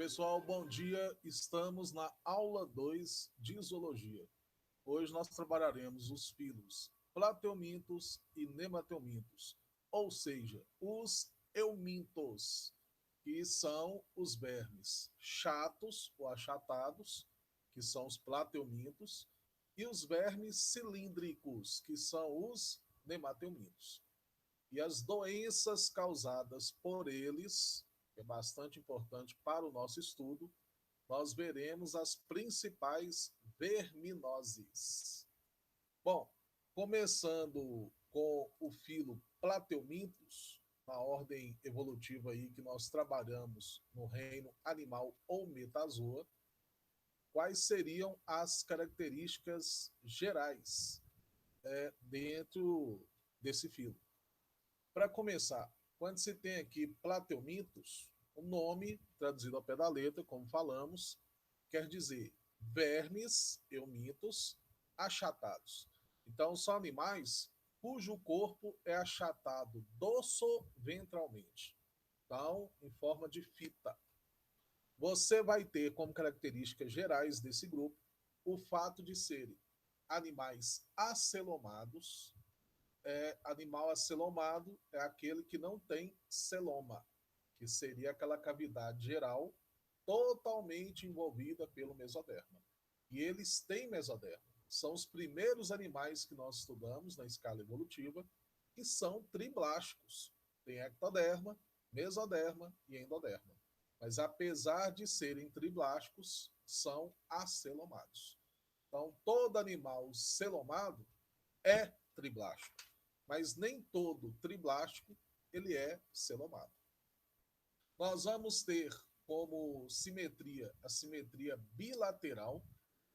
Pessoal, bom dia. Estamos na aula 2 de zoologia. Hoje nós trabalharemos os filos plateumintos e nemateumintos, ou seja, os eumintos, que são os vermes chatos ou achatados, que são os plateumintos, e os vermes cilíndricos, que são os nemateumintos. E as doenças causadas por eles, que é bastante importante para o nosso estudo, nós veremos as principais verminoses. Bom, começando com o filo Plateumintos, na ordem evolutiva aí que nós trabalhamos no reino animal ou metazoa, quais seriam as características gerais dentro desse filo? Para começar, quando se tem aqui plateumintos, o nome, traduzido ao pé da letra, como falamos, quer dizer vermes eumintos achatados. Então, são animais cujo corpo é achatado dorso-ventralmente. Então, em forma de fita. Você vai ter como características gerais desse grupo o fato de serem animais acelomados. Animal acelomado é aquele que não tem celoma, que seria aquela cavidade geral totalmente envolvida pelo mesoderma. E eles têm mesoderma. São os primeiros animais que nós estudamos na escala evolutiva que são triblásticos. Tem ectoderma, mesoderma e endoderma. Mas apesar de serem triblásticos, são acelomados. Então, todo animal celomado é triblástico, mas nem todo triblástico ele é celomado. Nós vamos ter como simetria a simetria bilateral.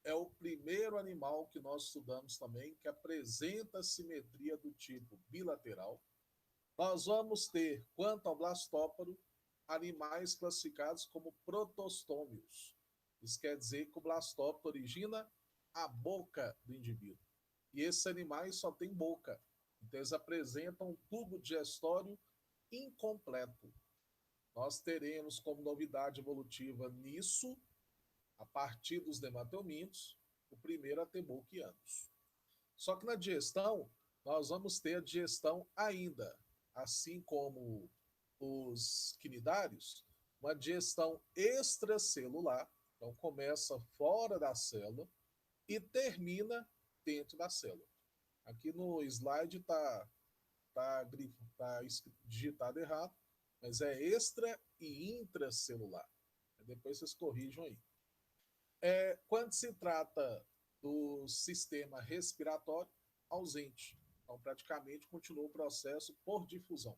É o primeiro animal que nós estudamos também que apresenta simetria do tipo bilateral. Nós vamos ter, quanto ao blastóporo, animais classificados como protostômios. Isso quer dizer que o blastóporo origina a boca do indivíduo. E esses animais só têm boca. Então, eles apresentam um tubo digestório incompleto. Nós teremos como novidade evolutiva nisso, a partir dos nemateumintos, o primeiro a ter boca e ânus. Só que na digestão, nós vamos ter a digestão ainda, assim como os quinidários, uma digestão extracelular, então começa fora da célula e termina dentro da célula. Aqui no slide tá digitado errado, mas é extra e intracelular. Depois vocês corrijam aí. Quando se trata do sistema respiratório, ausente. Então, praticamente, continua o processo por difusão.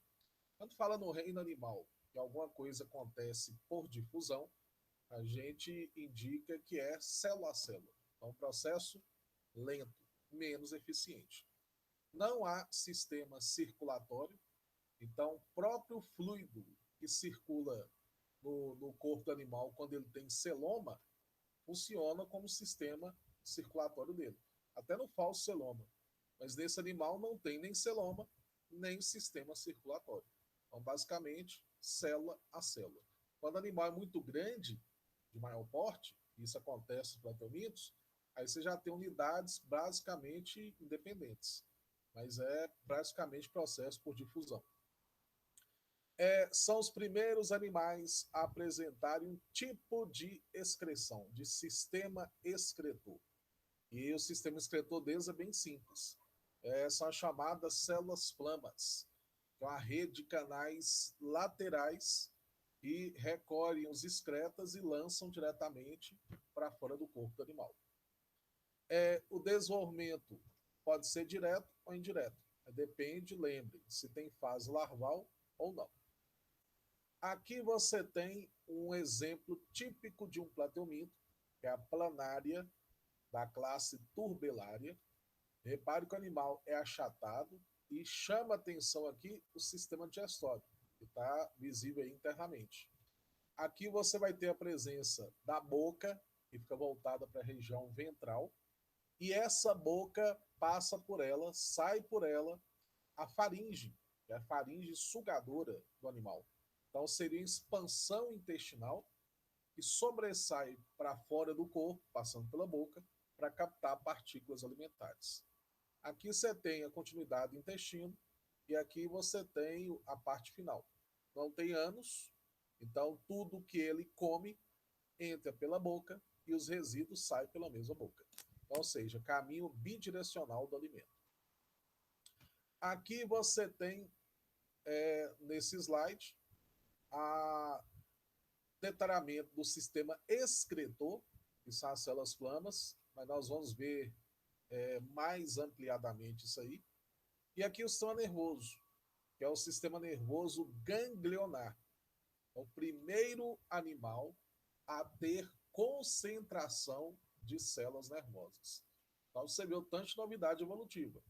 Quando fala no reino animal que alguma coisa acontece por difusão, a gente indica que é célula a célula. Então, um processo lento, menos eficiente. Não há sistema circulatório, então o próprio fluido que circula no corpo do animal quando ele tem celoma funciona como sistema circulatório dele, até no falso celoma. Mas nesse animal não tem nem celoma, nem sistema circulatório. Então, basicamente, célula a célula. Quando o animal é muito grande, de maior porte, isso acontece nos plateumintos, aí você já tem unidades basicamente independentes. Mas é praticamente processo por difusão. São os primeiros animais a apresentarem um tipo de excreção, de sistema excretor. E o sistema excretor deles é bem simples. São as chamadas células flamas, que é uma rede de canais laterais que recolhem os excretas e lançam diretamente para fora do corpo do animal. O desenvolvimento pode ser direto ou indireto. Depende, lembre, se tem fase larval ou não. Aqui você tem um exemplo típico de um plateuminto, que é a planária da classe turbelária. Repare que o animal é achatado e chama atenção aqui o sistema digestório, que está visível aí internamente. Aqui você vai ter a presença da boca, que fica voltada para a região ventral, e essa boca passa por ela, sai por ela, a faringe, que é a faringe sugadora do animal. Então, seria expansão intestinal, que e sobressai para fora do corpo, passando pela boca, para captar partículas alimentares. Aqui você tem a continuidade do intestino e aqui você tem a parte final. Não tem ânus, então tudo que ele come entra pela boca e os resíduos saem pela mesma boca. Então, ou seja, caminho bidirecional do alimento. Aqui você tem, nesse slide, a detalhamento do sistema excretor, que são as células flamas, mas nós vamos ver mais ampliadamente isso aí. E aqui o sistema nervoso, que é o sistema nervoso ganglionar. É o primeiro animal a ter concentração de células nervosas. Então você vê o tanto de novidade evolutiva.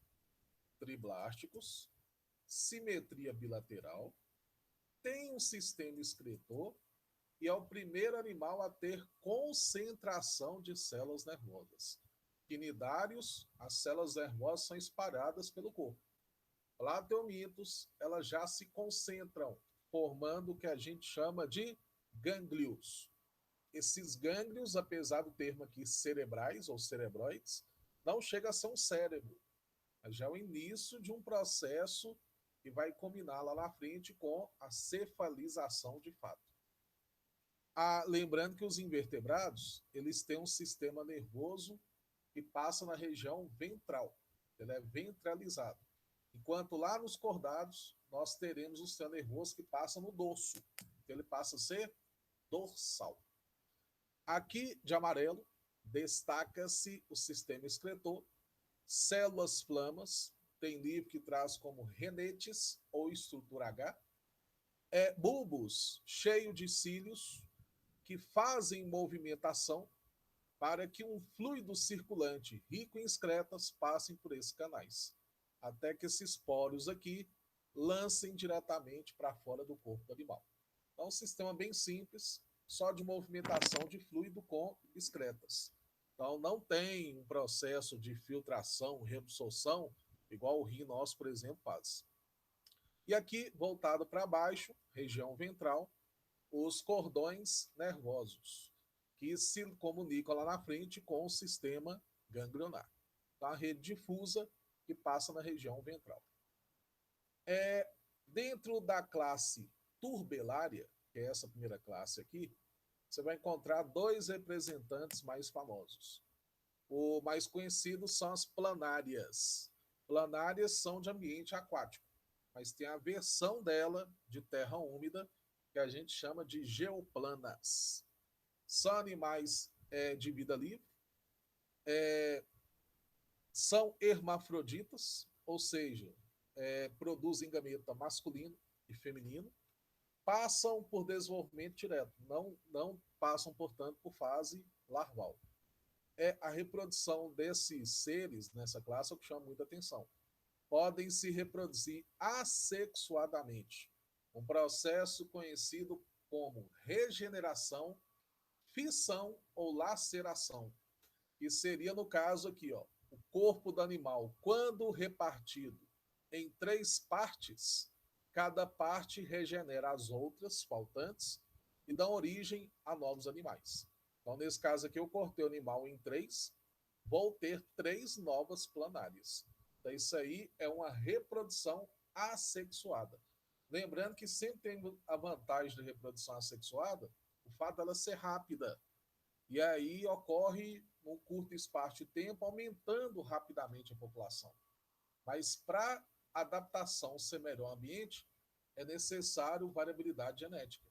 Triblásticos, simetria bilateral, tem um sistema excretor e é o primeiro animal a ter concentração de células nervosas. Quinidários, as células nervosas são espalhadas pelo corpo. Plateumintos, elas já se concentram, formando o que a gente chama de gânglios. Esses gânglios, apesar do termo aqui cerebrais ou cerebroides, não chega a ser um cérebro, mas já é o início de um processo que vai combinar lá na frente com a cefalização de fato. Lembrando que os invertebrados, eles têm um sistema nervoso que passa na região ventral, ele é ventralizado. Enquanto lá nos cordados, nós teremos o sistema nervoso que passa no dorso, então ele passa a ser dorsal. Aqui, de amarelo, destaca-se o sistema excretor, células flamas, tem livro que traz como renetes ou estrutura H, bulbos cheio de cílios que fazem movimentação para que um fluido circulante rico em excretas passem por esses canais, até que esses poros aqui lancem diretamente para fora do corpo do animal. Então, um sistema bem simples, só de movimentação de fluido com excretas. Então, não tem um processo de filtração, reabsorção, igual o rim nosso, por exemplo, faz. E aqui, voltado para baixo, região ventral, os cordões nervosos, que se comunicam lá na frente com o sistema ganglionar. Então, a rede difusa que passa na região ventral. Dentro da classe turbelária, que é essa primeira classe aqui, você vai encontrar dois representantes mais famosos. O mais conhecido são as planárias. Planárias são de ambiente aquático, mas tem a versão dela de terra úmida, que a gente chama de geoplanas. São animais de vida livre, são hermafroditas, ou seja, produzem gameta masculino e feminino, passam por desenvolvimento direto, não passam, portanto, por fase larval. A reprodução desses seres nessa classe é o que chama muita atenção. Podem se reproduzir assexuadamente, um processo conhecido como regeneração, fissão ou laceração, que seria no caso aqui, ó, o corpo do animal, quando repartido em 3 partes, cada parte regenera as outras faltantes e dão origem a novos animais. Então, nesse caso aqui, eu cortei o animal em 3, vou ter 3 novas planárias. Então, isso aí é uma reprodução assexuada. Lembrando que sempre tem a vantagem de reprodução assexuada, o fato dela ser rápida. E aí ocorre num curto espaço de tempo, aumentando rapidamente a população. Mas para a adaptação ser melhor ao ambiente, é necessário variabilidade genética.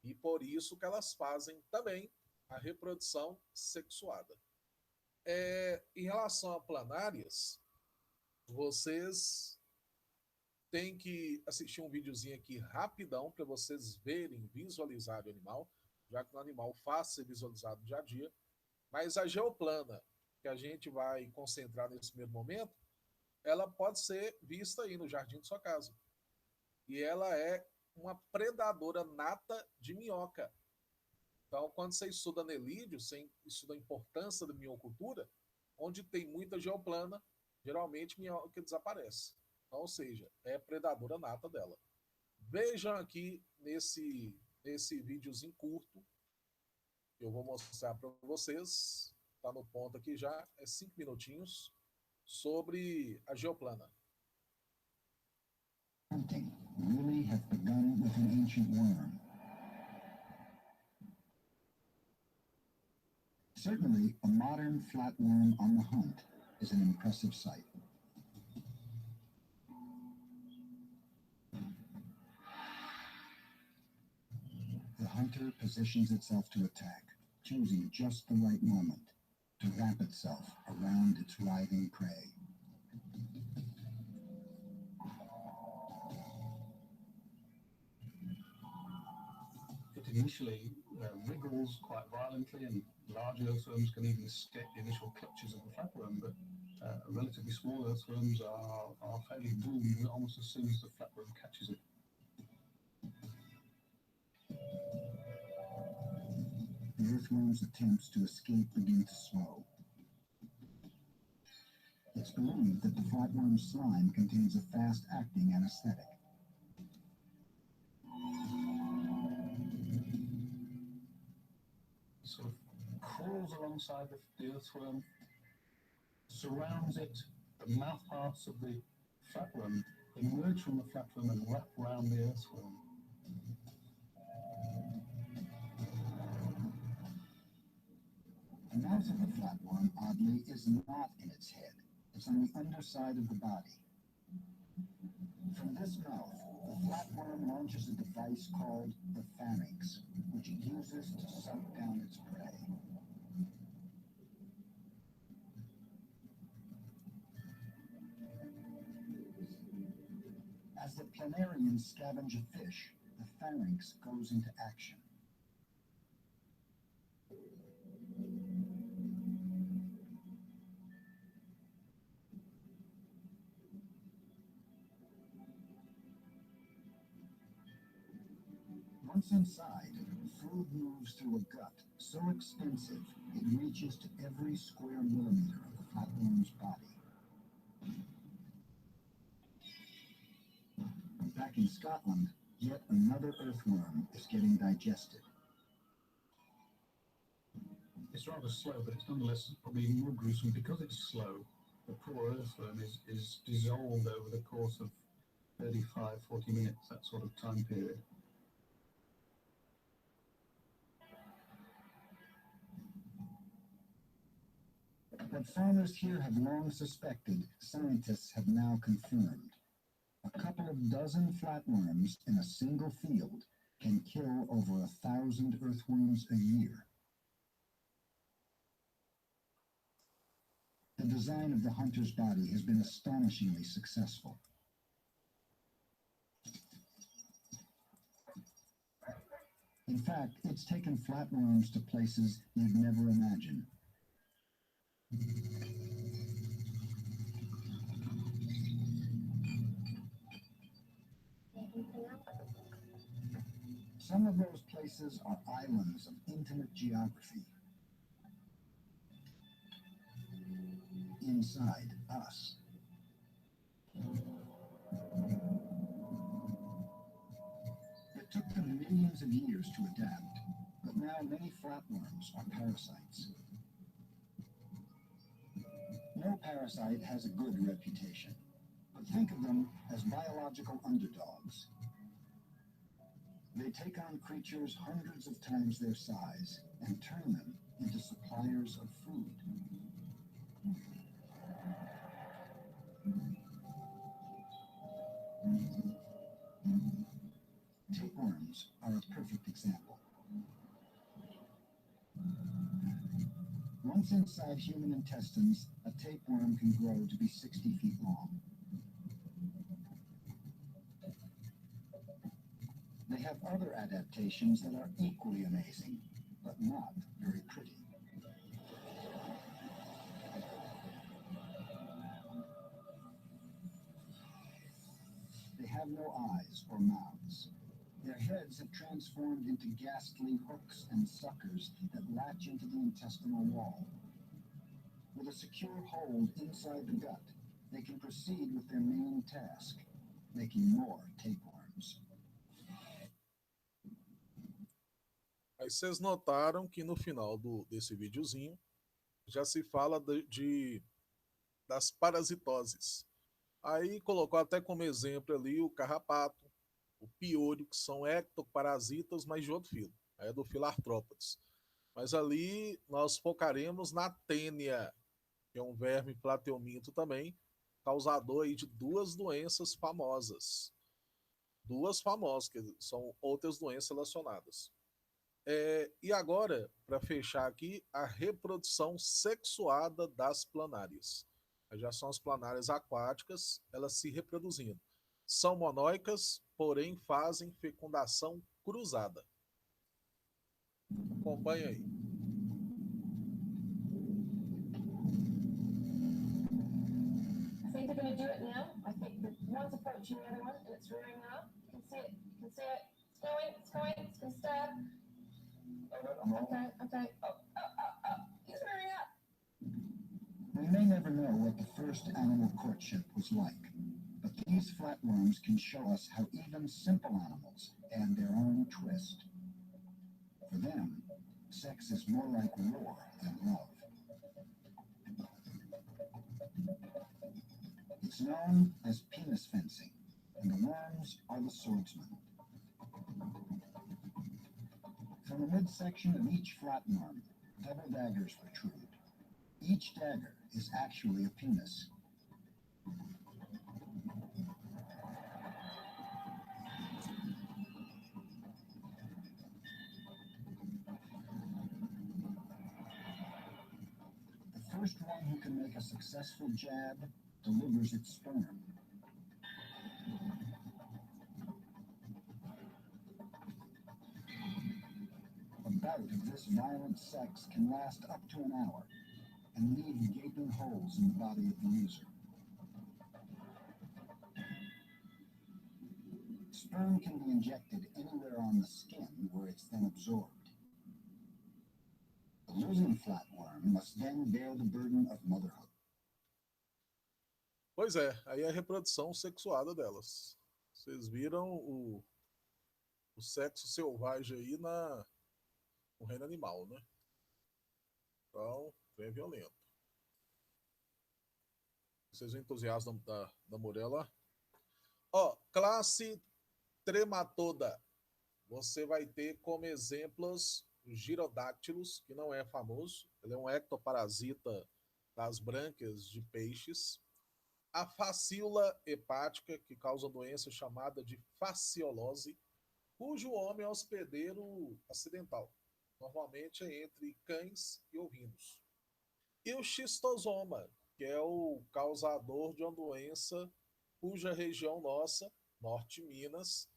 E por isso que elas fazem também a reprodução sexuada. Em relação a planárias, vocês têm que assistir um videozinho aqui rapidão para vocês verem, visualizarem o animal, já que o animal fácil ser visualizado no dia a dia. Mas a geoplana, que a gente vai concentrar nesse primeiro momento, ela pode ser vista aí no jardim de sua casa. E ela é uma predadora nata de minhoca. Então, quando você estuda anelídeo, você estuda a importância da minhocultura, onde tem muita geoplana, geralmente minhoca desaparece. Então, ou seja, é predadora nata dela. Vejam aqui nesse videozinho curto Eu vou mostrar para vocês, está no ponto aqui já, é 5 minutinhos, sobre a geoplana. Hunting really have begun with an ancient worm. Certainly, a modern flatworm on the hunt is an impressive sight. The hunter positions itself to attack, choosing just the right moment to wrap itself around its writhing prey. It initially wriggles quite violently, and large earthworms can even escape the initial clutches of the flatworm, but relatively small earthworms are fairly doomed almost as soon as the flatworm catches it. The earthworm's attempts to escape begin to slow. It's believed that the flatworm's slime contains a fast-acting anesthetic. Sort of crawls alongside the earthworm, surrounds it, the mouth parts of the flatworm emerge from the flatworm and wrap around the earthworm. The mouth of the flatworm, oddly, is not in its head. It's on the underside of the body. From this mouth, the flatworm launches a device called the pharynx, which it uses to suck down its prey. As the planarians scavenge a fish, the pharynx goes into action. Once inside, food moves through a gut so extensive it reaches to every square millimeter of the flatworm's body. Back in Scotland, yet another earthworm is getting digested. It's rather slow, but it's nonetheless probably more gruesome because it's slow. The poor earthworm is dissolved over the course of 35, 40 minutes, that sort of time period. What farmers here have long suspected, scientists have now confirmed. A couple of dozen flatworms in a single field can kill over 1,000 earthworms a year. The design of the hunter's body has been astonishingly successful. In fact, it's taken flatworms to places you'd never imagine. Some of those places are islands of intimate geography. Inside us. It took them millions of years to adapt, but now many flatworms are parasites. No parasite has a good reputation, but think of them as biological underdogs. They take on creatures hundreds of times their size and turn them into suppliers of food. Tapeworms are a perfect example. Once inside human intestines, a tapeworm can grow to be 60 feet long. They have other adaptations that are equally amazing, but not very pretty. They have no eyes or mouths. Their heads have transformed into ghastly hooks and suckers that latch into the intestinal wall. With a secure hold inside the gut, they can proceed with their main task, making more tapeworms. Aí vocês notaram que no final desse videozinho já se fala das parasitoses. Aí colocou até como exemplo ali o carrapato, o piolho, que são ectoparasitas, mas de outro filo, é do filo Arthrópodes. Mas ali nós focaremos na tênia, que é um verme plateuminto também, causador aí de duas doenças famosas. Duas famosas, que são outras doenças relacionadas. E agora, para fechar aqui, a reprodução sexuada das planárias. Já são as planárias aquáticas, elas se reproduzindo. São monóicas, porém fazem fecundação cruzada. Acompanha aí. I think they're going to do it now. I think that one's approaching the other one, and it's rearing up. You can see it. You can see it. It's going. It's going. It's going to stab. Okay. Okay. Oh. He's rearing up. We may never know what the first animal courtship was like, but these flatworms can show us how even simple animals add their own twist. For them, sex is more like war than love. It's known as penis fencing, and the worms are the swordsmen. From the midsection of each flatworm, double daggers protrude. Each dagger is actually a penis. The first one who can make a successful jab delivers its sperm. A bout of this violent sex can last up to an hour and leave gaping holes in the body of the user. Sperm can be injected anywhere on the skin where it's then absorbed. The losing flatworm must then bear the burden of motherhood. Pois é, aí é a reprodução sexuada delas. Vocês viram o sexo selvagem aí no reino animal, né? Então, bem violento. Vocês são entusiastas da Morella? Ó, classe Trematoda. Você vai ter como exemplos os girodáctilos, que não é famoso. Ele é um ectoparasita das brânquias de peixes. A facíola hepática, que causa doença chamada de fasciolose, cujo homem é hospedeiro acidental. Normalmente é entre cães e ovinos. E o xistosoma, que é o causador de uma doença cuja região nossa, norte de Minas,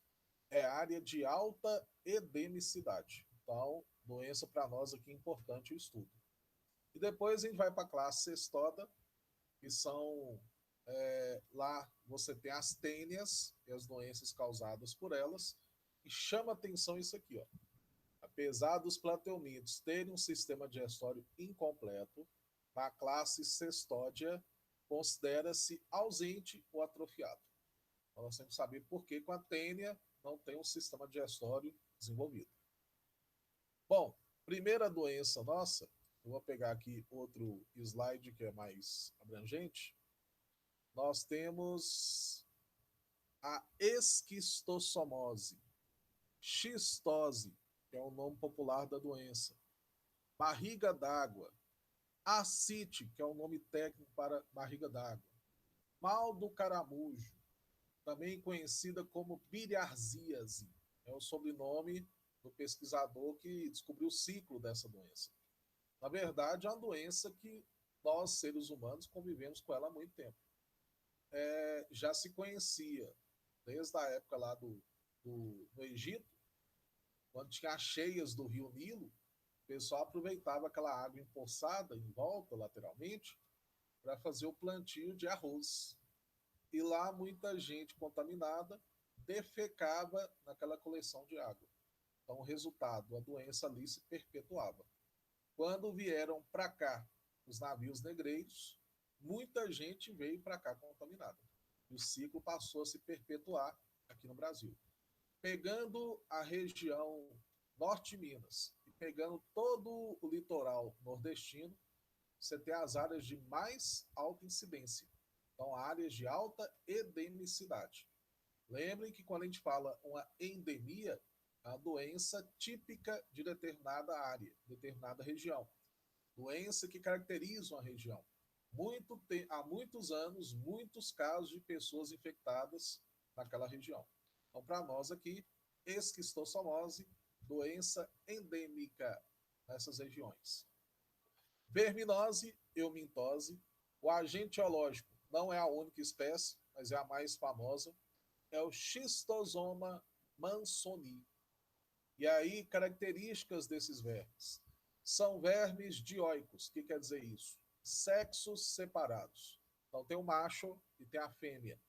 é área de alta endemicidade. Então, doença para nós aqui importante o estudo. E depois a gente vai para a classe cestoda, que são lá você tem as tênias e as doenças causadas por elas. E chama atenção isso aqui, ó. Apesar dos plateumintos terem um sistema digestório incompleto, na classe cestódia considera-se ausente ou atrofiado. Então, nós temos que saber por que com a tênia não tem um sistema digestório desenvolvido. Bom, primeira doença nossa, eu vou pegar aqui outro slide que é mais abrangente. Nós temos a esquistossomose, xistose, que é o nome popular da doença, barriga d'água, ascite, que é o nome técnico para barriga d'água, mal do caramujo, também conhecida como biliarzíase, é o sobrenome do pesquisador que descobriu o ciclo dessa doença. Na verdade, é uma doença que nós, seres humanos, convivemos com ela há muito tempo. Já se conhecia desde a época lá no Egito, quando tinha as cheias do rio Nilo, o pessoal aproveitava aquela água empoçada em volta, lateralmente, para fazer o plantio de arroz. E lá muita gente contaminada defecava naquela coleção de água. Então, o resultado, a doença ali se perpetuava. Quando vieram para cá os navios negreiros, muita gente veio para cá contaminada. E o ciclo passou a se perpetuar aqui no Brasil. Pegando a região norte de Minas, e pegando todo o litoral nordestino, você tem as áreas de mais alta incidência. Então, áreas de alta endemicidade. Lembrem que quando a gente fala uma endemia, é uma doença típica de determinada área, determinada região. Doença que caracteriza uma região. Há muitos anos, muitos casos de pessoas infectadas naquela região. Então, para nós aqui, esquistossomose, doença endêmica nessas regiões. Verminose, eumintose. O agente biológico não é a única espécie, mas é a mais famosa. É o Schistosoma mansoni. E aí, características desses vermes. São vermes dioicos. O que quer dizer isso? Sexos separados. Então, tem o macho e tem a fêmea.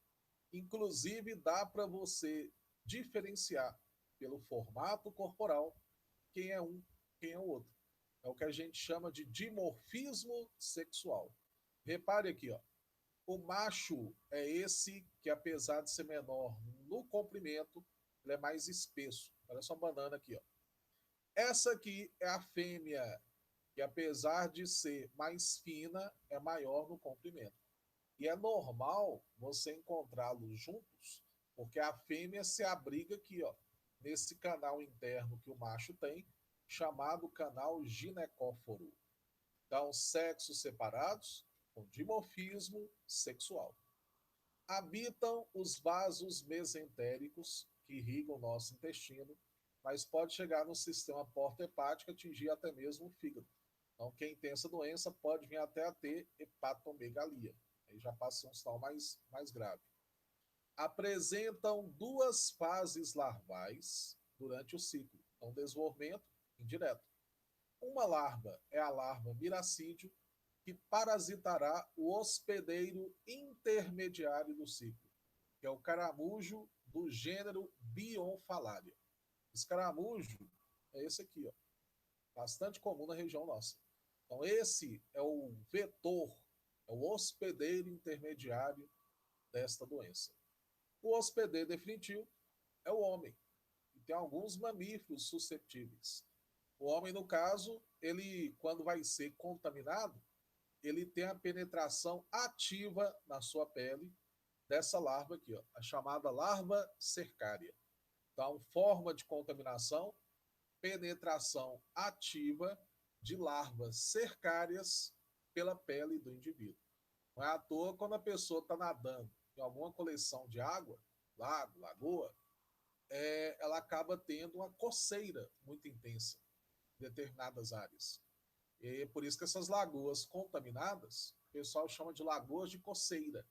Inclusive, dá para você diferenciar pelo formato corporal quem é um, quem é o outro. É o que a gente chama de dimorfismo sexual. Repare aqui, ó. O macho é esse que, apesar de ser menor no comprimento, ele é mais espesso. Olha só a banana aqui, ó. Essa aqui é a fêmea, que apesar de ser mais fina, é maior no comprimento. E é normal você encontrá-los juntos, porque a fêmea se abriga aqui, ó, nesse canal interno que o macho tem, chamado canal ginecóforo. Então, sexos separados, com dimorfismo sexual. Habitam os vasos mesentéricos que irrigam o nosso intestino, mas pode chegar no sistema porta-hepático e atingir até mesmo o fígado. Então, quem tem essa doença pode vir até a ter hepatomegalia. Aí já passa um sinal mais grave. Apresentam duas fases larvais durante o ciclo. Então, desenvolvimento indireto. Uma larva é a larva miracídio, que parasitará o hospedeiro intermediário do ciclo, que é o caramujo do gênero Bionfalaria. Esse caramujo é esse aqui, ó, bastante comum na região nossa. Então, esse é o vetor, é o hospedeiro intermediário desta doença. O hospedeiro definitivo é o homem, e tem alguns mamíferos susceptíveis. O homem, no caso, ele, quando vai ser contaminado, ele tem a penetração ativa na sua pele dessa larva aqui, ó, a chamada larva cercária. Então, forma de contaminação, penetração ativa de larvas cercárias pela pele do indivíduo. Não é à toa quando a pessoa está nadando em alguma coleção de água, lago, lagoa, ela acaba tendo uma coceira muito intensa em determinadas áreas. E é por isso que essas lagoas contaminadas, o pessoal chama de lagoas de coceira.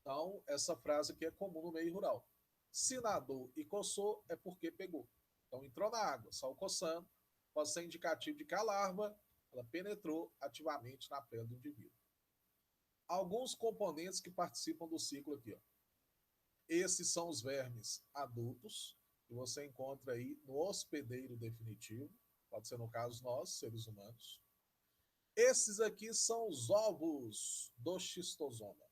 Então, essa frase aqui é comum no meio rural. Se nadou e coçou, é porque pegou. Então, entrou na água, saiu coçando, pode ser indicativo de que a larva ela penetrou ativamente na pele do indivíduo. Alguns componentes que participam do ciclo aqui, ó. Esses são os vermes adultos, que você encontra aí no hospedeiro definitivo, pode ser no caso nós, seres humanos. Esses aqui são os ovos do xistosoma.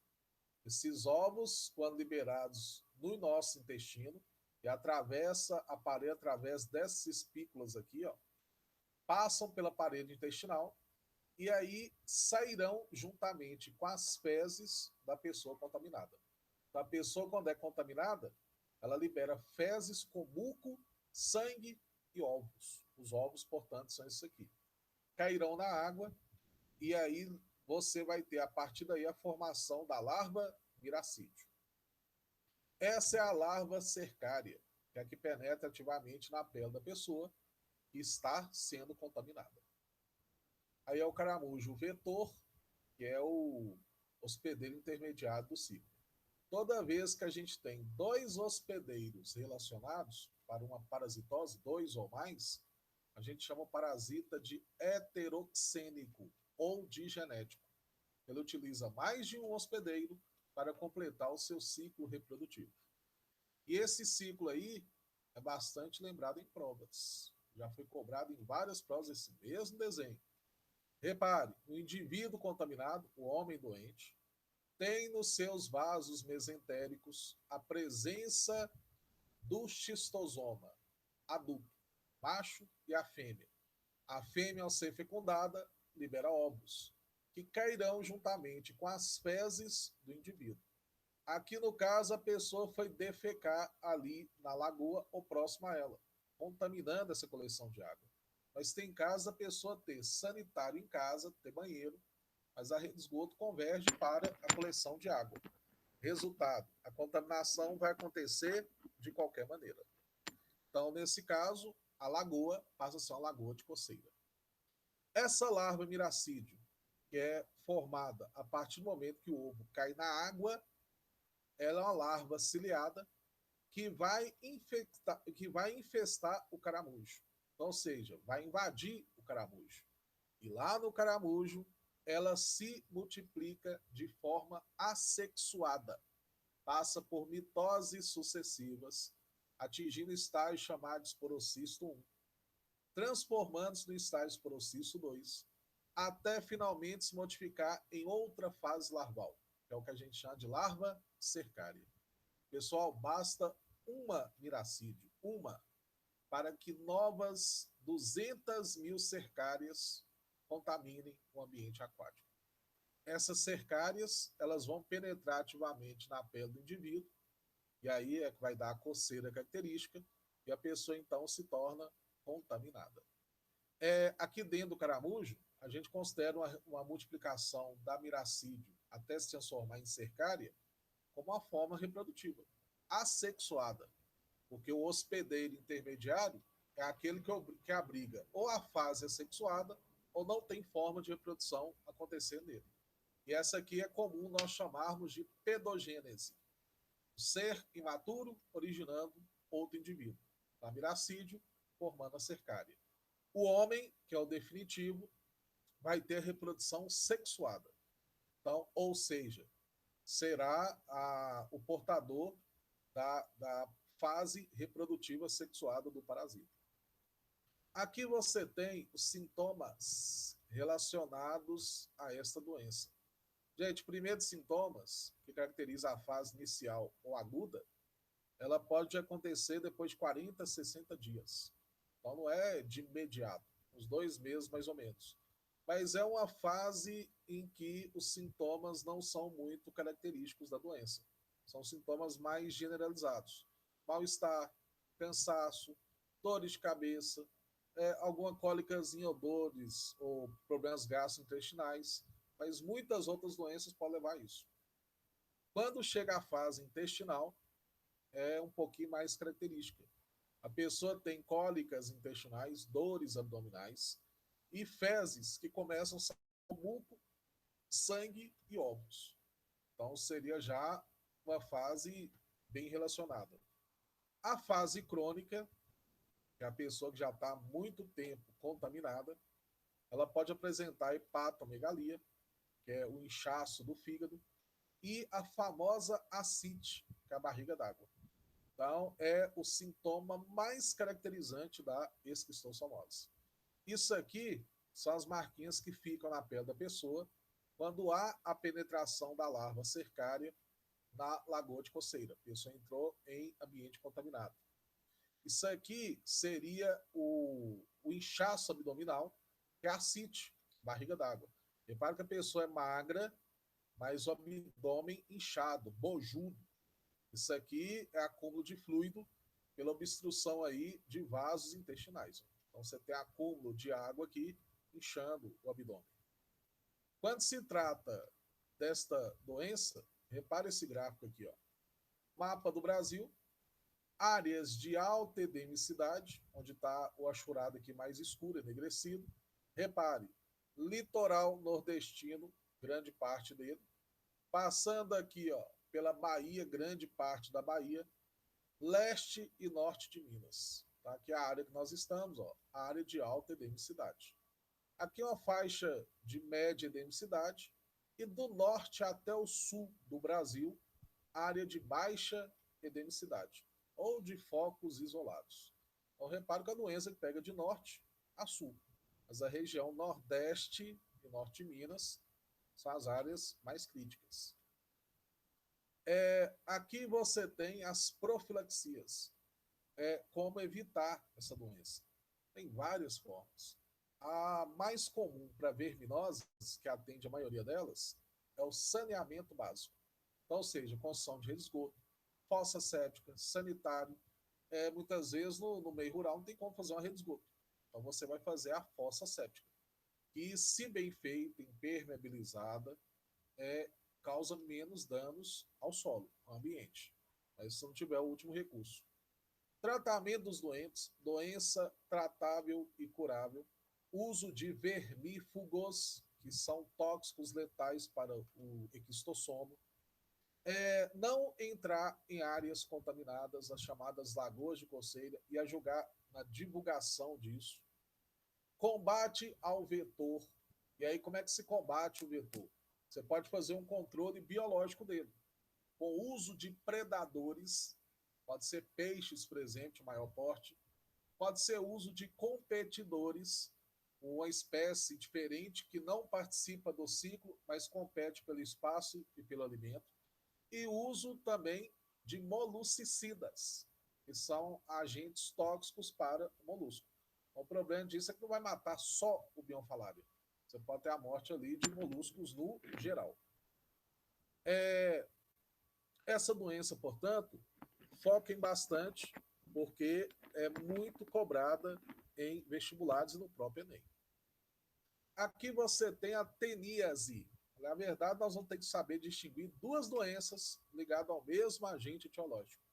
Esses ovos, quando liberados no nosso intestino, e atravessa a parede através dessas espículas aqui, ó, passam pela parede intestinal e aí sairão juntamente com as fezes da pessoa contaminada. Então, a pessoa, quando é contaminada, ela libera fezes com muco, sangue e ovos. Os ovos, portanto, são esses aqui. Cairão na água e aí você vai ter, a partir daí, a formação da larva miracídio. Essa é a larva cercária, que é a que penetra ativamente na pele da pessoa que está sendo contaminada. Aí é o caramujo vetor, que é o hospedeiro intermediário do ciclo. Toda vez que a gente tem dois hospedeiros relacionados para uma parasitose, dois ou mais, a gente chama o parasita de heteroxênico ou digenético. Ele utiliza mais de um hospedeiro para completar o seu ciclo reprodutivo. E esse ciclo aí é bastante lembrado em provas. Já foi cobrado em várias provas esse mesmo desenho. Repare, o indivíduo contaminado, o homem doente, tem nos seus vasos mesentéricos a presença do xistosoma adulto. macho e a fêmea. A fêmea, ao ser fecundada, libera ovos, que cairão juntamente com as fezes do indivíduo. Aqui, no caso, a pessoa foi defecar ali na lagoa ou próximo a ela, contaminando essa coleção de água. Mas tem casos da pessoa ter sanitário em casa, ter banheiro, mas a rede de esgoto converge para a coleção de água. Resultado, a contaminação vai acontecer de qualquer maneira. Então, nesse caso, a lagoa passa a ser uma lagoa de coceira. Essa larva miracídio, que é formada a partir do momento que o ovo cai na água, ela é uma larva ciliada que vai infestar o caramujo. Então, ou seja, vai invadir o caramujo. E lá no caramujo, ela se multiplica de forma assexuada. Passa por mitoses sucessivas, atingindo estágio chamado esporocisto 1, transformando-se no estágio esporocisto 2, até finalmente se modificar em outra fase larval, que é o que a gente chama de larva cercária. Pessoal, basta uma miracídio, uma, para que novas 200 mil cercárias contaminem o ambiente aquático. Essas cercárias, elas vão penetrar ativamente na pele do indivíduo, e aí é que vai dar a coceira característica, e a pessoa então se torna contaminada. Aqui dentro do caramujo, a gente considera uma multiplicação da miracídio até se transformar em cercária como uma forma reprodutiva, assexuada, porque o hospedeiro intermediário é aquele que abriga ou a fase assexuada ou não tem forma de reprodução acontecendo nele. E essa aqui é comum nós chamarmos de pedogênese, ser imaturo originando outro indivíduo, a miracídio formando a cercária. O homem, que é o definitivo, vai ter reprodução sexuada. Então, ou seja, será o portador da fase reprodutiva sexuada do parasita. Aqui você tem os sintomas relacionados a esta doença. Gente, primeiros sintomas que caracteriza a fase inicial ou aguda, ela pode acontecer depois de 40, 60 dias. Então não é de imediato, uns 2 meses mais ou menos. Mas é uma fase em que os sintomas não são muito característicos da doença. São sintomas mais generalizados. Mal-estar, cansaço, dores de cabeça, alguma cólicazinha ou dores ou problemas gastrointestinais, mas muitas outras doenças podem levar a isso. Quando chega à fase intestinal, é um pouquinho mais característica. A pessoa tem cólicas intestinais, dores abdominais e fezes que começam a sair com muco, sangue e ovos. Então seria já uma fase bem relacionada. A fase crônica, que é a pessoa que já está há muito tempo contaminada, ela pode apresentar hepatomegalia, que é o inchaço do fígado, e a famosa ascite, que é a barriga d'água. Então, é o sintoma mais caracterizante da esquistossomose. Isso aqui são as marquinhas que ficam na pele da pessoa quando há a penetração da larva cercária na lagoa de coceira. A pessoa entrou em ambiente contaminado. Isso aqui seria o inchaço abdominal, que é a ascite, barriga d'água. Repara que a pessoa é magra, mas o abdômen inchado, bojudo. Isso aqui é acúmulo de fluido pela obstrução aí de vasos intestinais. Então você tem acúmulo de água aqui inchando o abdômen. Quando se trata desta doença, repare esse gráfico aqui, ó. Mapa do Brasil, áreas de alta endemicidade, onde está o achurado aqui mais escuro, enegrecido. Repare, litoral nordestino, grande parte dele, passando aqui, ó, pela Bahia, grande parte da Bahia, leste e norte de Minas. Tá? Aqui é a área que nós estamos, ó, a área de alta endemicidade. Aqui é uma faixa de média endemicidade e do norte até o sul do Brasil, área de baixa endemicidade ou de focos isolados. Então, reparo que a doença pega de norte a sul, mas a região nordeste e norte de Minas são as áreas mais críticas. Aqui você tem as profilaxias, como evitar essa doença. Tem várias formas. A mais comum para verminoses, que atende a maioria delas, é o saneamento básico. Então, ou seja, construção de rede de esgoto, fossa séptica, sanitário. Muitas vezes no meio rural não tem como fazer uma rede de esgoto. Então você vai fazer a fossa séptica, que se bem feita, impermeabilizada, é, causa menos danos ao solo, ao ambiente. Mas se não tiver o último recurso. Tratamento dos doentes, doença tratável e curável, uso de vermífugos, que são tóxicos letais para o equistossomo, não entrar em áreas contaminadas, as chamadas lagoas de coceira, e ajudar na divulgação disso. Combate ao vetor. E aí, como é que se combate o vetor? Você pode fazer um controle biológico dele, com o uso de predadores, pode ser peixes presentes, maior porte, pode ser uso de competidores, uma espécie diferente que não participa do ciclo, mas compete pelo espaço e pelo alimento, e uso também de moluscicidas, que são agentes tóxicos para o molusco. O problema disso é que não vai matar só o bionfalário. Você pode ter a morte ali de moluscos no geral. É, Essa doença, portanto, foquem bastante, porque é muito cobrada em vestibulares e no próprio Enem. Aqui você tem a teníase. Na verdade, nós vamos ter que saber distinguir duas doenças ligadas ao mesmo agente etiológico.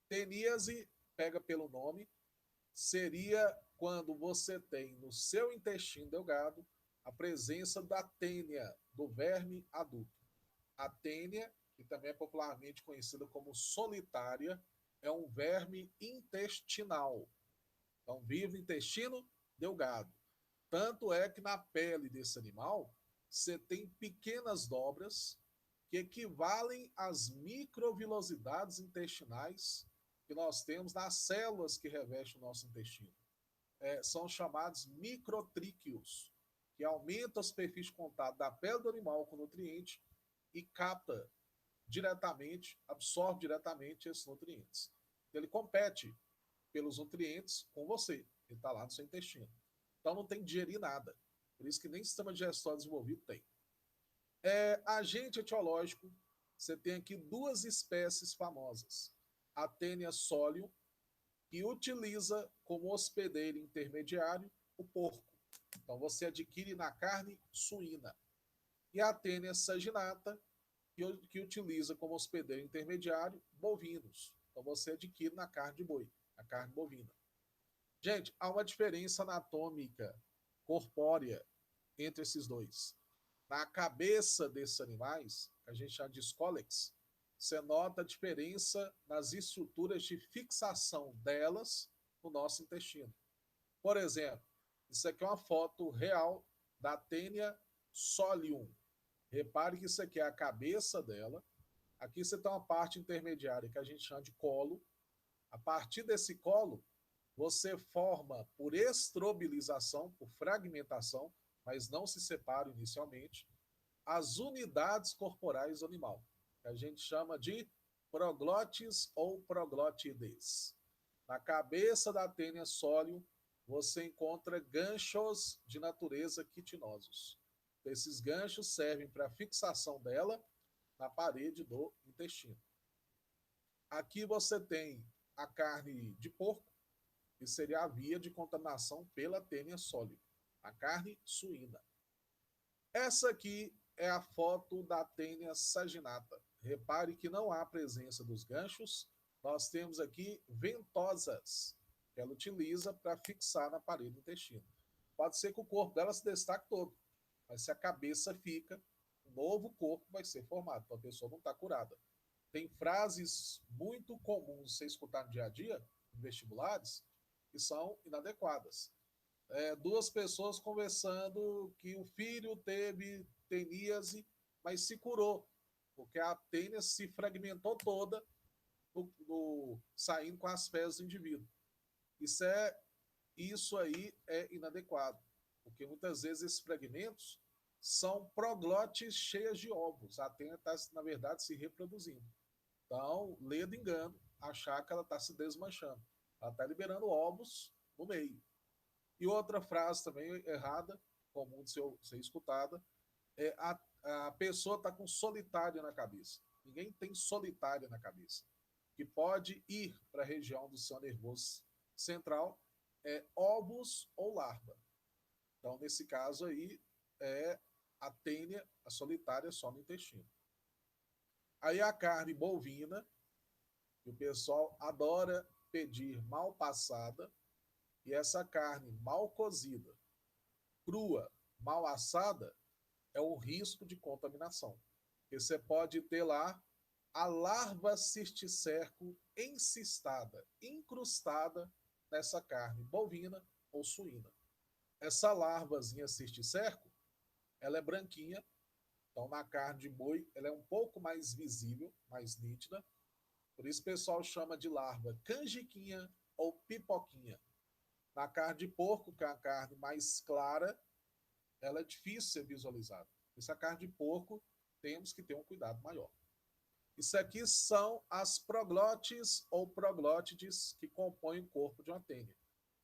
Teníase, pega pelo nome, seria quando você tem no seu intestino delgado a presença da tênia, do verme adulto. A tênia, que também é popularmente conhecida como solitária, é um verme intestinal. Então, vive no intestino delgado. Tanto é que na pele desse animal, você tem pequenas dobras que equivalem às microvilosidades intestinais que nós temos nas células que revestem o nosso intestino. São chamados microtríquios, que aumentam a superfície de contato da pele do animal com o nutriente e capta diretamente, absorve diretamente esses nutrientes. Então, ele compete pelos nutrientes com você. Ele está lá no seu intestino. Então não tem que digerir nada. Por isso que nem sistema digestório desenvolvido tem. Agente etiológico, você tem aqui duas espécies famosas. A Taenia solium, que utiliza como hospedeiro intermediário o porco. Então você adquire na carne suína. E a Taenia saginata, que utiliza como hospedeiro intermediário bovinos. Então você adquire na carne de boi, a carne bovina. Gente, há uma diferença anatômica, corpórea, entre esses dois. Na cabeça desses animais, que a gente chama de escólex, você nota a diferença nas estruturas de fixação delas no nosso intestino. Por exemplo, isso aqui é uma foto real da Taenia solium. Repare que isso aqui é a cabeça dela. Aqui você tem uma parte intermediária que a gente chama de colo. A partir desse colo, você forma por estrobilização, por fragmentação, mas não se separa inicialmente, as unidades corporais do animal, que a gente chama de proglotes ou proglotides. Na cabeça da Taenia solium, você encontra ganchos de natureza quitinosos. Esses ganchos servem para a fixação dela na parede do intestino. Aqui você tem a carne de porco, que seria a via de contaminação pela Taenia solium, a carne suína. Essa aqui é a foto da Taenia saginata. Repare que não há presença dos ganchos. Nós temos aqui ventosas, que ela utiliza para fixar na parede do intestino. Pode ser que o corpo dela se destaque todo, mas se a cabeça fica, um novo corpo vai ser formado, então a pessoa não está curada. Tem frases muito comuns de você escutar no dia a dia, em vestibulares, que são inadequadas. Duas pessoas conversando que o filho teve teníase, mas se curou, porque a tênia se fragmentou toda saindo com as fezes do indivíduo. Isso aí é inadequado, porque muitas vezes esses fragmentos são proglotes cheias de ovos. A tênia está, na verdade, se reproduzindo. Então, lê do engano, achar que ela está se desmanchando. Ela está liberando ovos no meio. E outra frase também errada, comum de ser escutada, é a pessoa está com solitária na cabeça. Ninguém tem solitária na cabeça. Que pode ir para a região do sistema nervoso central ovos ou larva. Então, nesse caso aí, é a tênia, a solitária, só no intestino. Aí a carne bovina, que o pessoal adora pedir mal passada, e essa carne mal cozida, crua, mal assada, é o risco de contaminação. Porque você pode ter lá a larva cisticerco encistada, incrustada nessa carne bovina ou suína. Essa larvazinha cisticerco, ela é branquinha, então na carne de boi ela é um pouco mais visível, mais nítida. Por isso o pessoal chama de larva canjiquinha ou pipoquinha. Na carne de porco, que é a carne mais clara, ela é difícil ser visualizada. Essa carne de porco temos que ter um cuidado maior. Isso aqui são as proglotes ou proglótides que compõem o corpo de uma tênia.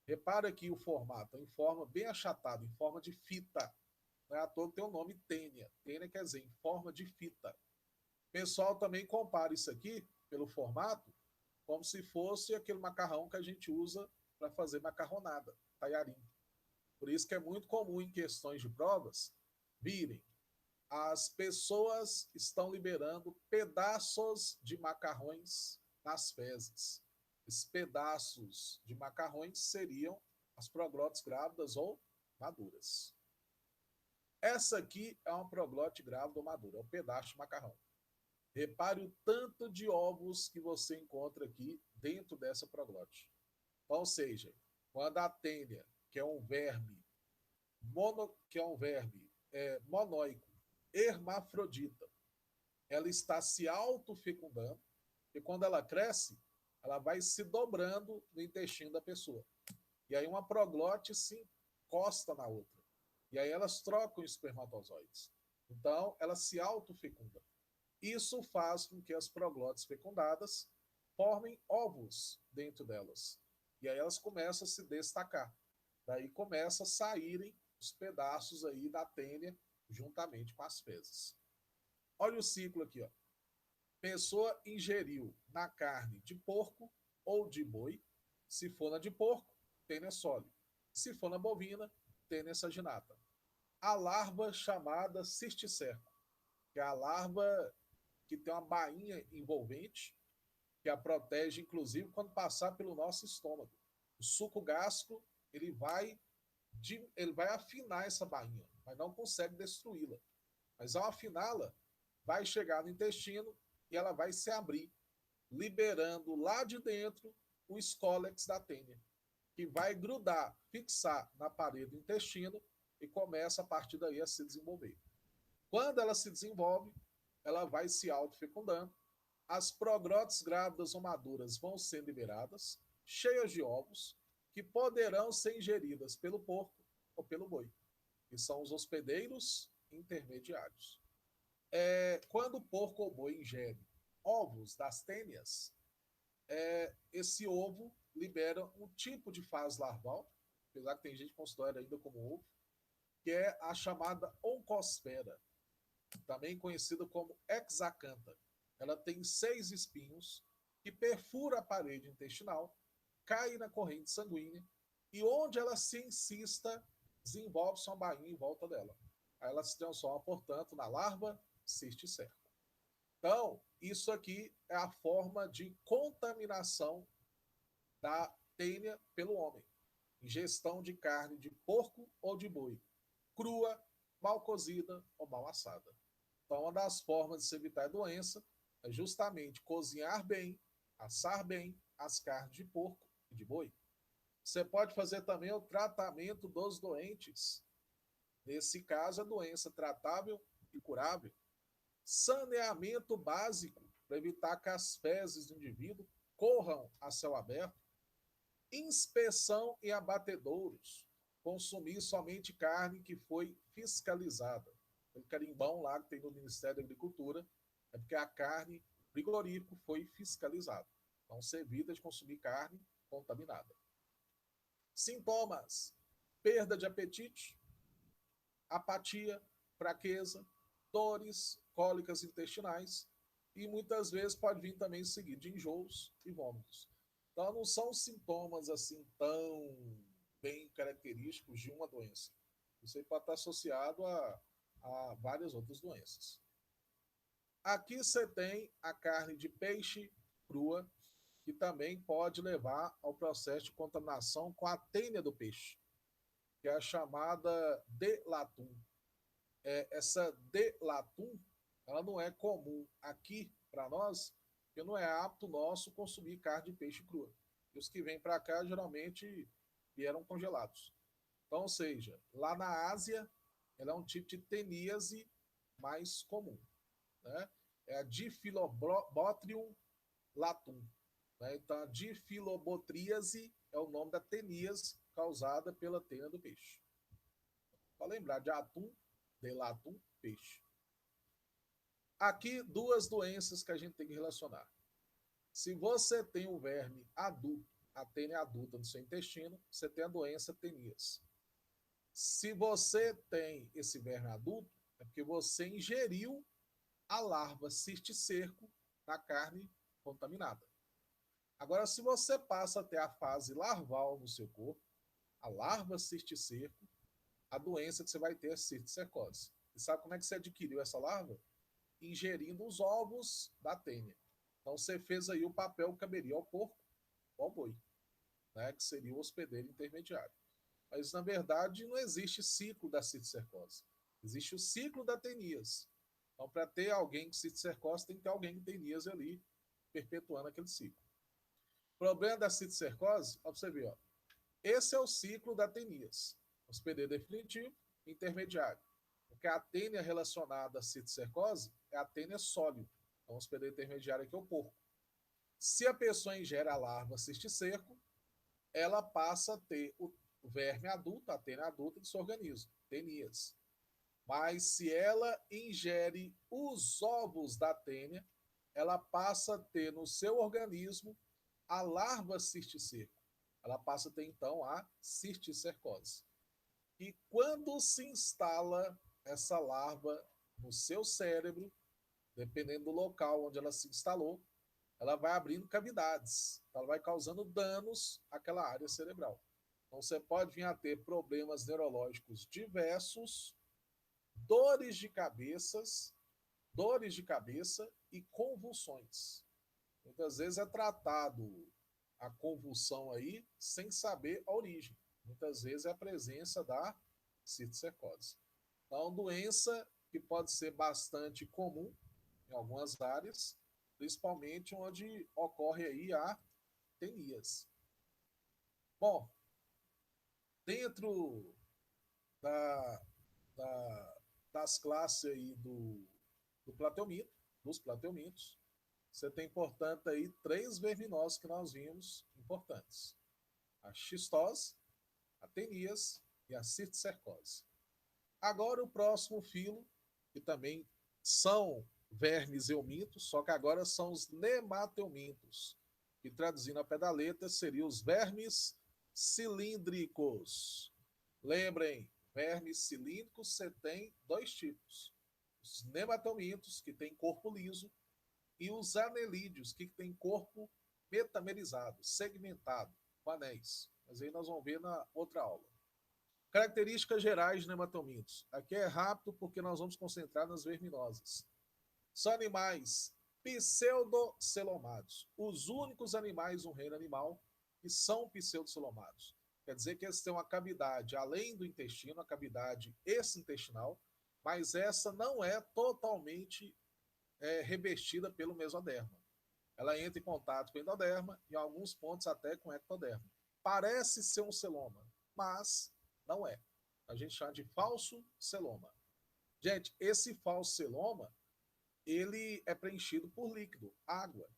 Repara aqui o formato, em forma bem achatada, em forma de fita. Não é à toa que tem o nome tênia. Tênia quer dizer em forma de fita. O pessoal também compara isso aqui, pelo formato, como se fosse aquele macarrão que a gente usa para fazer macarronada, taiarim. Por isso que é muito comum em questões de provas virem as pessoas estão liberando pedaços de macarrões nas fezes. Esses pedaços de macarrões seriam as proglotes grávidas ou maduras. Essa aqui é uma proglote grávida ou madura, é um pedaço de macarrão. Repare o tanto de ovos que você encontra aqui dentro dessa proglote. Ou seja, quando a tênia, que é um verme, monóico, hermafrodita, ela está se autofecundando e quando ela cresce, ela vai se dobrando no intestino da pessoa. E aí uma proglote se encosta na outra. E aí elas trocam espermatozoides. Então, ela se autofecunda. Isso faz com que as proglotes fecundadas formem ovos dentro delas. E aí elas começam a se destacar. Daí começa a saírem os pedaços aí da tênia juntamente com as fezes. Olha o ciclo aqui, ó. Pessoa ingeriu na carne de porco ou de boi. Se for na de porco, tênia sólido. Se for na bovina, tênia saginata. A larva chamada cisticerco, que é a larva que tem uma bainha envolvente, que a protege, inclusive, quando passar pelo nosso estômago. O suco gástrico, ele vai afinar essa bainha, mas não consegue destruí-la. Mas ao afiná-la, vai chegar no intestino e ela vai se abrir, liberando lá de dentro o escólex da tênia, que vai grudar, fixar na parede do intestino e começa a partir daí a se desenvolver. Quando ela se desenvolve, ela vai se autofecundando, as progrotes grávidas ou maduras vão ser liberadas, cheias de ovos, que poderão ser ingeridas pelo porco ou pelo boi, que são os hospedeiros intermediários. Quando o porco ou boi ingere ovos das tênias, esse ovo libera um tipo de fase larval, apesar que tem gente que considera ainda como ovo, que é a chamada oncosfera, também conhecida como hexacantha. Ela tem 6 espinhos que perfura a parede intestinal, cai na corrente sanguínea e onde ela se insista, desenvolve-se uma bainha em volta dela. Aí ela se transforma, portanto, na larva cisticerco. Então, isso aqui é a forma de contaminação da tênia pelo homem. Ingestão de carne de porco ou de boi, crua, mal cozida ou mal assada. Então, uma das formas de se evitar a doença é justamente cozinhar bem, assar bem as carnes de porco e de boi. Você pode fazer também o tratamento dos doentes. Nesse caso, a doença tratável e curável. Saneamento básico para evitar que as fezes do indivíduo corram a céu aberto. Inspeção em abatedouros. Consumir somente carne que foi fiscalizada. O carimbão lá que tem no Ministério da Agricultura é porque a carne frigorífico foi fiscalizada. Então, você evita de consumir carne contaminada. Sintomas. perda de apetite, apatia, fraqueza, dores, cólicas intestinais e muitas vezes pode vir também seguido de enjoos e vômitos. Então não são sintomas assim tão bem característicos de uma doença. Isso pode estar associado a várias outras doenças. Aqui você tem a carne de peixe crua, que também pode levar ao processo de contaminação com a tênia do peixe, que é a chamada delatum. Essa delatum, ela não é comum aqui para nós, porque não é apto nosso consumir carne de peixe crua. E os que vêm para cá geralmente vieram congelados. Então, ou seja, lá na Ásia, ela é um tipo de teníase mais comum, né? É a Diphyllobotrium latum. Né? Então, a difilobotríase é o nome da teníase causada pela tênia do peixe. Para lembrar de atum, delatum, peixe. Aqui, duas doenças que a gente tem que relacionar. Se você tem um verme adulto, a tênia adulta no seu intestino, você tem a doença teníase. Se você tem esse verme adulto, é porque você ingeriu a larva cisticerco na carne contaminada. Agora, se você passa até a fase larval no seu corpo, a larva cisticerco, a doença que você vai ter é cisticercose. E sabe como é que você adquiriu essa larva? Ingerindo os ovos da tênia. Então, você fez aí o papel que caberia ao porco ou ao boi, né, que seria o hospedeiro intermediário. Mas, na verdade, não existe ciclo da cisticercose. Existe o ciclo da teníase. Então, para ter alguém com cisticercose, tem que ter alguém com teníase ali, perpetuando aquele ciclo. O problema da cisticercose, ó, você ver, ó, esse é o ciclo da teníase. Hospedeiro definitivo, intermediário. Porque a tênia relacionada à cisticercose é a tênia sólida. Então, o hospedeiro intermediário aqui é o porco. Se a pessoa ingere a larva cisticerco, ela passa a ter o verme adulto, a tênia adulta do seu organismo, teníase. Mas se ela ingere os ovos da tênia, ela passa a ter no seu organismo a larva cisticerco. Ela passa a ter, então, a cisticercose. E quando se instala essa larva no seu cérebro, dependendo do local onde ela se instalou, ela vai abrindo cavidades, ela vai causando danos àquela área cerebral. Então, você pode vir a ter problemas neurológicos diversos, dores de cabeça e convulsões. Muitas vezes é tratado a convulsão aí sem saber a origem. Muitas vezes é a presença da cisticercose. Então, é uma doença que pode ser bastante comum em algumas áreas, principalmente onde ocorre aí a teníase. Bom, dentro da, da, das classes aí do platelmito, dos platelmitos, você tem, portanto, aí 3 verminoses que nós vimos importantes. A xistose, a teníase e a cisticercose. Agora o próximo filo, que também são vermes eumintos, só que agora são os nemateumintos, que traduzindo a pé da letra seriam os vermes cilíndricos. Lembrem, vermes cilíndricos você tem 2 tipos. Os nemateumintos, que têm corpo liso, e os anelídeos, que têm corpo metamerizado, segmentado, com anéis. Mas aí nós vamos ver na outra aula. Características gerais de nematomintos. Aqui é rápido porque nós vamos concentrar nas verminosas. São animais pseudocelomados. Os únicos animais no reino animal que são pseudocelomados. Quer dizer que eles têm uma cavidade além do intestino, a cavidade extraintestinal, mas essa não é totalmente revestida pelo mesoderma. Ela entra em contato com o endoderma, em alguns pontos até com o ectoderma. Parece ser um celoma, mas não é. A gente chama de falso celoma. Gente, esse falso celoma, ele é preenchido por líquido, água.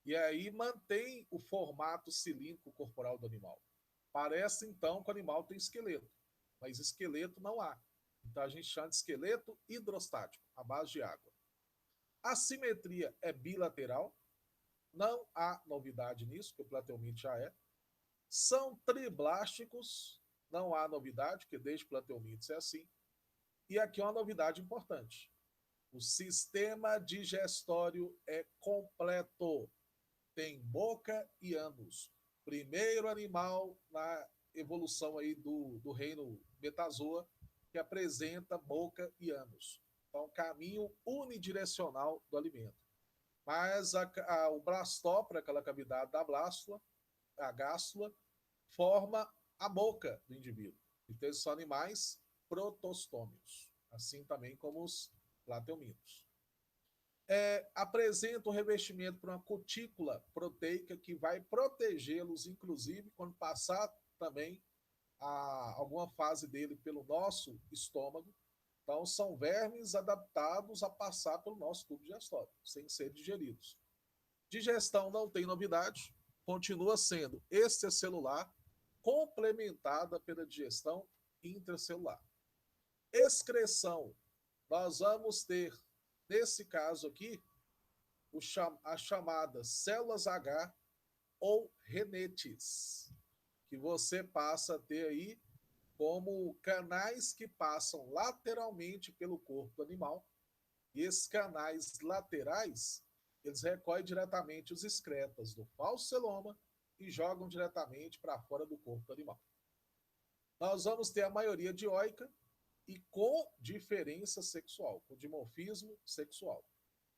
E aí mantém o formato cilíndrico corporal do animal. Parece, então, que o animal tem esqueleto, mas esqueleto não há. Então a gente chama de esqueleto hidrostático, à base de água. A simetria é bilateral, não há novidade nisso, que o platelmite já é. São triblásticos, não há novidade, porque desde Plateumintos é assim. E aqui é uma novidade importante. O sistema digestório é completo. Tem boca e ânus. Primeiro animal na evolução aí do reino Metazoa que apresenta boca e ânus. Então, caminho unidirecional do alimento. Mas o blastópora, aquela cavidade da blástula, a gástula, forma a boca do indivíduo. Então, esses são animais protostômios, assim também como os plateumintos. Apresenta o revestimento por uma cutícula proteica que vai protegê-los, inclusive, quando passar também alguma fase dele pelo nosso estômago. Então, são vermes adaptados a passar pelo nosso tubo digestório, sem ser digeridos. Digestão não tem novidade, continua sendo extracelular, complementada pela digestão intracelular. Excreção, nós vamos ter, nesse caso aqui, as chamadas células H ou renetes, que você passa a ter aí como canais que passam lateralmente pelo corpo do animal. E esses canais laterais, eles recolhem diretamente os excretas do falso celoma e jogam diretamente para fora do corpo do animal. Nós vamos ter a maioria dioica e com diferença sexual, com dimorfismo sexual.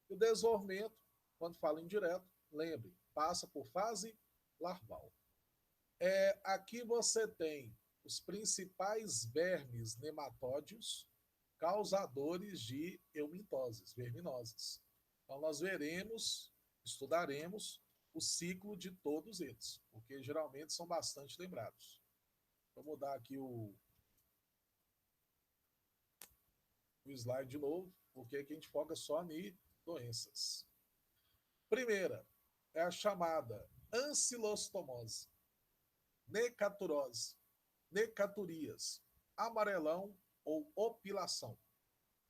E o desenvolvimento, quando fala indireto, lembre, passa por fase larval. Aqui você tem os principais vermes nematódios causadores de eumintoses, verminoses. Então, nós veremos, estudaremos o ciclo de todos eles, porque geralmente são bastante lembrados. Vou mudar aqui o slide de novo, porque aqui a gente foca só em doenças. Primeira é a chamada ancilostomose, necaturose, necaturias, amarelão ou opilação.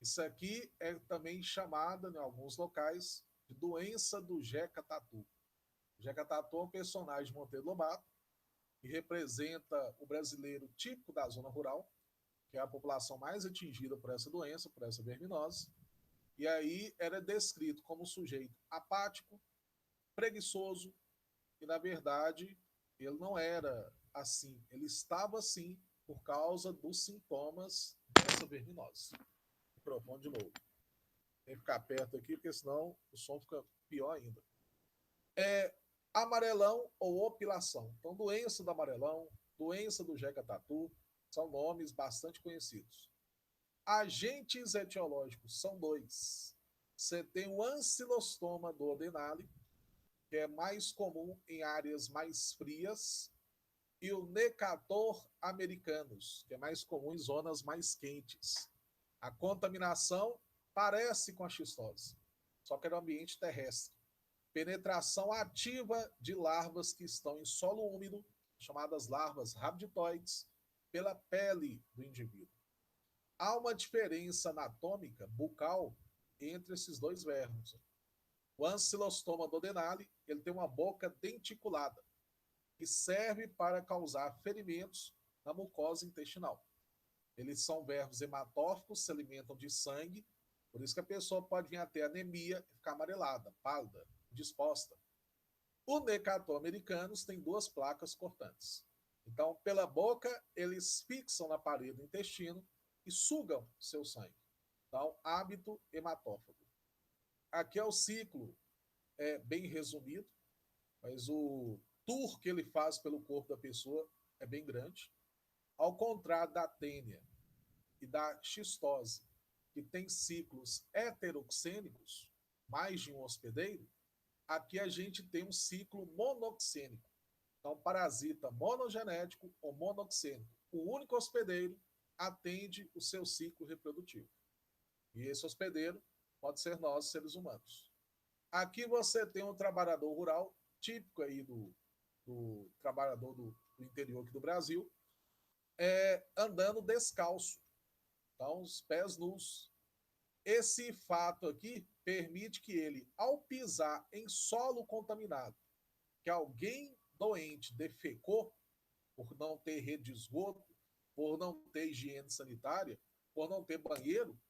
Isso aqui é também chamada, em alguns locais, de doença do Jeca Tatu. O Jeca Tatu é um personagem de Monteiro Lobato que representa o brasileiro típico da zona rural, que é a população mais atingida por essa doença, por essa verminose. E aí era descrito como um sujeito apático, preguiçoso, e na verdade ele não era assim, ele estava assim por causa dos sintomas dessa verminose. Microfone de novo. Tem que ficar perto aqui, porque senão o som fica pior ainda. Amarelão ou opilação. Então, doença do amarelão, doença do Jeca Tatu, são nomes bastante conhecidos. Agentes etiológicos são dois. Você tem o ancilostoma do Odenale, que é mais comum em áreas mais frias, e o Necator americanus, que é mais comum em zonas mais quentes. A contaminação parece com a xistose, só que é no ambiente terrestre. Penetração ativa de larvas que estão em solo úmido, chamadas larvas rabditoides, pela pele do indivíduo. Há uma diferença anatômica bucal entre esses dois vermes. O ancilostoma do Denali, ele tem uma boca denticulada, que serve para causar ferimentos na mucosa intestinal. Eles são vermes hematóficos, se alimentam de sangue, por isso que a pessoa pode vir a ter anemia e ficar amarelada, pálida, disposta. O Necator americanus tem duas placas cortantes. Então, pela boca, eles fixam na parede do intestino e sugam seu sangue. Então, hábito hematófago. Aqui é o ciclo, bem resumido, mas o tour que ele faz pelo corpo da pessoa é bem grande. Ao contrário da tênia e da xistose, que tem ciclos heteroxênicos, mais de um hospedeiro, aqui a gente tem um ciclo monoxênico. Então, parasita monogenético ou monoxênico. O único hospedeiro atende o seu ciclo reprodutivo. E esse hospedeiro pode ser nós, seres humanos. Aqui você tem um trabalhador rural, típico aí do trabalhador do interior aqui do Brasil, andando descalço. Então, os pés nus. Esse fato aqui permite que ele, ao pisar em solo contaminado, que alguém doente defecou, por não ter rede de esgoto, por não ter higiene sanitária, por não ter banheiro,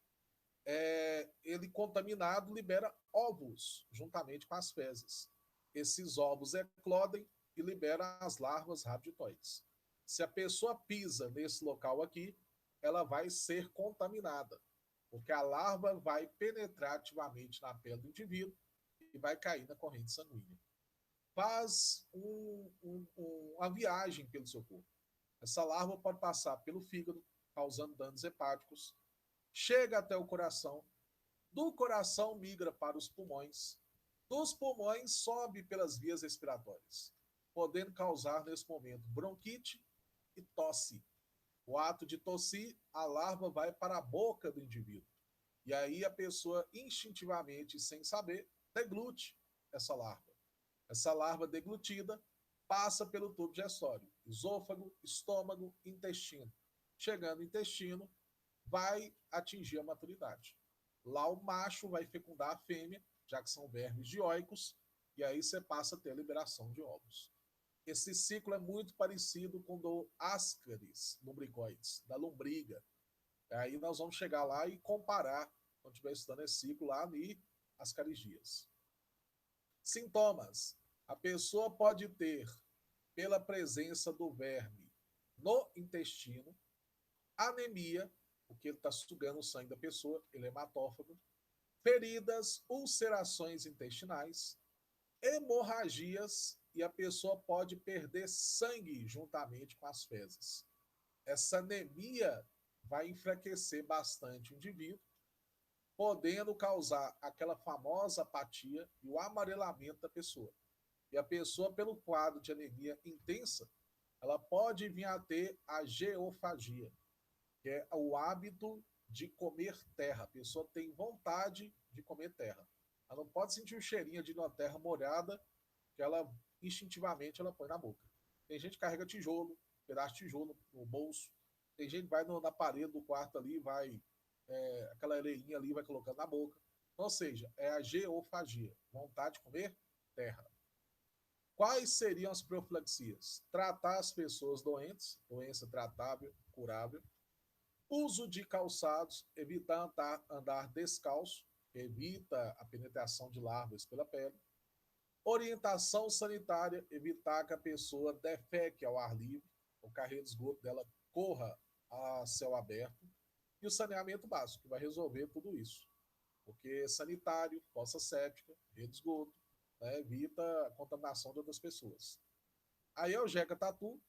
ele contaminado libera ovos juntamente com as fezes. Esses ovos eclodem e liberam as larvas rabditoides. Se a pessoa pisa nesse local aqui, ela vai ser contaminada, porque a larva vai penetrar ativamente na pele do indivíduo e vai cair na corrente sanguínea. Faz uma viagem pelo seu corpo. Essa larva pode passar pelo fígado, causando danos hepáticos, chega até o coração, do coração migra para os pulmões, dos pulmões sobe pelas vias respiratórias, podendo causar nesse momento bronquite e tosse. O ato de tossir, a larva vai para a boca do indivíduo. E aí a pessoa instintivamente, sem saber, deglute essa larva. Essa larva deglutida passa pelo tubo digestório, esôfago, estômago, intestino. Chegando no intestino, vai atingir a maturidade. Lá o macho vai fecundar a fêmea, já que são vermes dioicos, e aí você passa a ter a liberação de ovos. Esse ciclo é muito parecido com o do Ascaris lumbricoides, da lombriga. Aí nós vamos chegar lá e comparar, quando estiver estudando esse ciclo lá em Ascaris. Sintomas. A pessoa pode ter, pela presença do verme no intestino, anemia, porque ele está sugando o sangue da pessoa, ele é hematófago, feridas, ulcerações intestinais, hemorragias e a pessoa pode perder sangue juntamente com as fezes. Essa anemia vai enfraquecer bastante o indivíduo, podendo causar aquela famosa apatia e o amarelamento da pessoa. E a pessoa, pelo quadro de anemia intensa, ela pode vir a ter a geofagia, que é o hábito de comer terra. A pessoa tem vontade de comer terra. Ela não pode sentir o cheirinho de uma terra molhada, que ela instintivamente ela põe na boca. Tem gente que carrega tijolo, pedaço de tijolo no bolso. Tem gente que vai na parede do quarto ali, vai aquela areinha ali, vai colocando na boca. Ou seja, é a geofagia, vontade de comer terra. Quais seriam as profilaxias? Tratar as pessoas doentes, doença tratável, curável. Uso de calçados, evitar andar descalço, evita a penetração de larvas pela pele. Orientação sanitária, evitar que a pessoa defeque ao ar livre, o carreiro de esgoto dela corra a céu aberto. E o saneamento básico, que vai resolver tudo isso. Porque sanitário, fossa séptica, rede de esgoto, né, evita a contaminação de outras pessoas. Aí é o Jeca Tatu,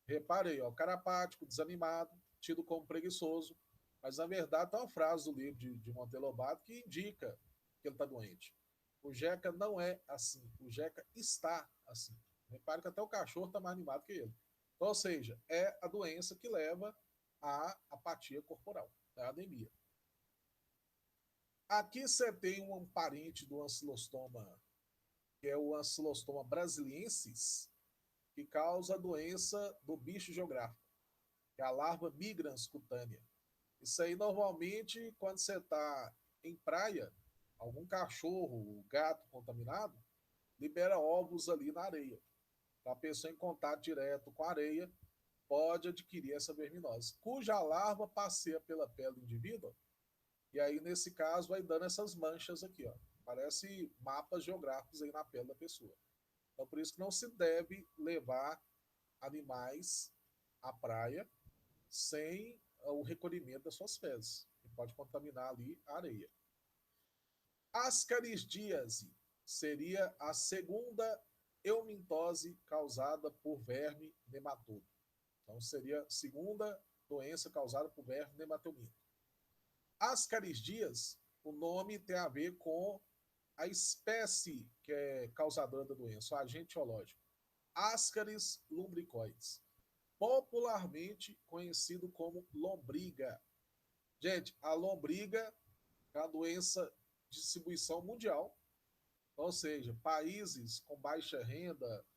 reparei, ó, carapático, desanimado, tido como preguiçoso, mas na verdade tem uma frase do livro de Monteiro Lobato que indica que ele está doente. O Jeca não é assim, o Jeca está assim. Repare que até o cachorro está mais animado que ele. Então, ou seja, é a doença que leva à apatia corporal, é a anemia. Aqui você tem um parente do ancilostoma, que é o ancilostoma brasiliensis, que causa a doença do bicho geográfico, que é a larva migrans cutânea. Isso aí, normalmente, quando você está em praia, algum cachorro, gato contaminado, libera ovos ali na areia. Então, a pessoa em contato direto com a areia pode adquirir essa verminose, cuja larva passeia pela pele do indivíduo, e aí, nesse caso, vai dando essas manchas aqui, ó. Parece mapas geográficos aí na pele da pessoa. Então, por isso que não se deve levar animais à praia sem o recolhimento das suas fezes, que pode contaminar ali a areia. Ascarisdíase seria a segunda eumintose causada por verme nematodo. Então, seria a segunda doença causada por verme nematominto. Ascarisdíase, o nome tem a ver com a espécie que é causadora da doença, o agente biológico. Ascaris lumbricoides, popularmente conhecido como lombriga. Gente, a lombriga é uma doença de distribuição mundial, ou seja, países com baixa renda,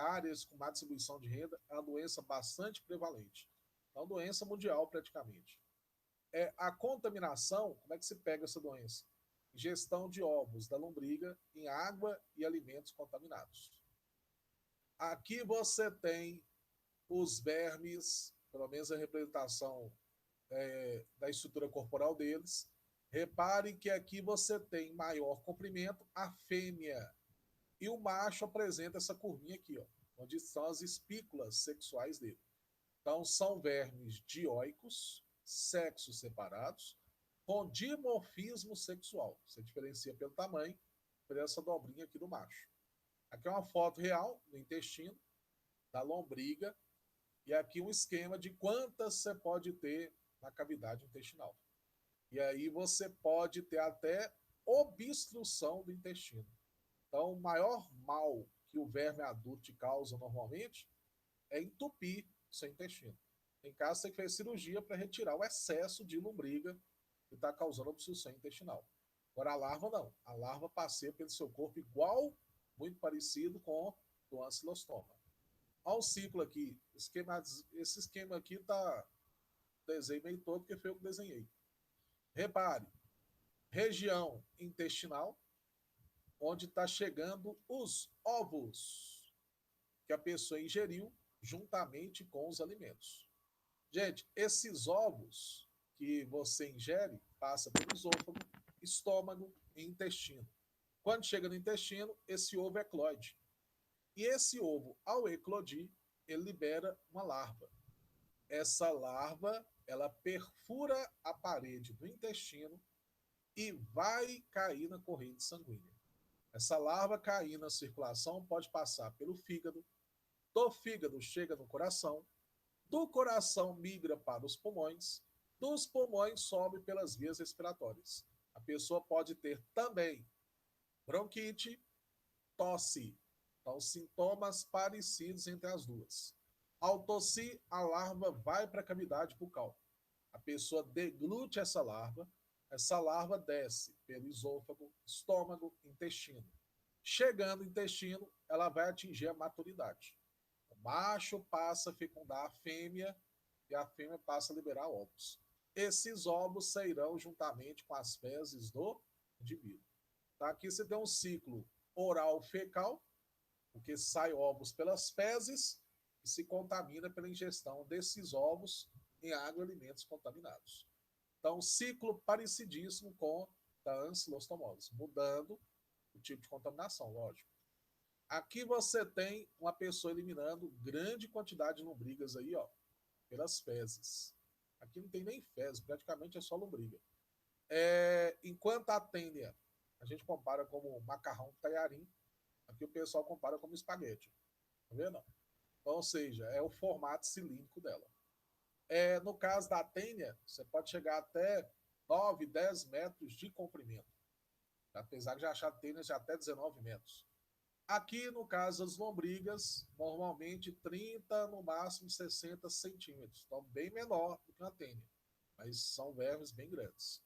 áreas com má distribuição de renda, é uma doença bastante prevalente. É uma doença mundial praticamente. A contaminação, como é que se pega essa doença? Ingestão de ovos da lombriga em água e alimentos contaminados. Aqui você tem os vermes pelo menos a representação da estrutura corporal deles. Repare que aqui você tem maior comprimento, a fêmea, e o macho apresenta essa curvinha aqui, ó, onde são as espículas sexuais dele. Então, são vermes dioicos, sexos separados, com dimorfismo sexual. Você diferencia pelo tamanho, por essa dobrinha aqui do macho. Aqui é uma foto real do intestino, da lombriga, e aqui um esquema de quantas você pode ter na cavidade intestinal. E aí você pode ter até obstrução do intestino. Então, o maior mal que o verme adulto te causa normalmente é entupir o seu intestino. Em caso, você fez cirurgia para retirar o excesso de lombriga que está causando obstrução intestinal. Agora, a larva não. A larva passeia pelo seu corpo igual, muito parecido com o ancilostoma. Olha o ciclo aqui. Esse esquema aqui tá desenho meio todo, porque foi eu que desenhei. Repare, região intestinal, onde está chegando os ovos que a pessoa ingeriu juntamente com os alimentos. Gente, esses ovos que você ingere passa pelo esôfago, estômago e intestino. Quando chega no intestino, esse ovo eclode. E esse ovo, ao eclodir, ele libera uma larva. Essa larva, ela perfura a parede do intestino e vai cair na corrente sanguínea. Essa larva cair na circulação pode passar pelo fígado, do fígado chega no coração, do coração migra para os pulmões, dos pulmões sobe pelas vias respiratórias. A pessoa pode ter também bronquite, tosse. Então, sintomas parecidos entre as duas. Ao tossir, a larva vai para a cavidade bucal. A pessoa deglute essa larva desce pelo esôfago, estômago, intestino. Chegando no intestino, ela vai atingir a maturidade. O macho passa a fecundar a fêmea e a fêmea passa a liberar ovos. Esses ovos sairão juntamente com as fezes do indivíduo. Tá? Aqui você tem um ciclo oral fecal, porque sai ovos pelas fezes e se contamina pela ingestão desses ovos em agroalimentos contaminados. Então, ciclo parecidíssimo com a ancilostomose, mudando o tipo de contaminação, lógico. Aqui você tem uma pessoa eliminando grande quantidade de lombrigas aí, ó, pelas fezes. Aqui não tem nem fezes, praticamente é só lombriga. Enquanto a tênia, a gente compara como macarrão taiarim, aqui o pessoal compara como espaguete. Tá vendo? Então, ou seja, é o formato cilíndrico dela. No caso da tênia, você pode chegar até 9, 10 metros de comprimento. Apesar de já achar tênias de até 19 metros. Aqui, no caso das lombrigas, normalmente 30, no máximo 60 centímetros. Então, bem menor do que uma tênia. Mas são vermes bem grandes.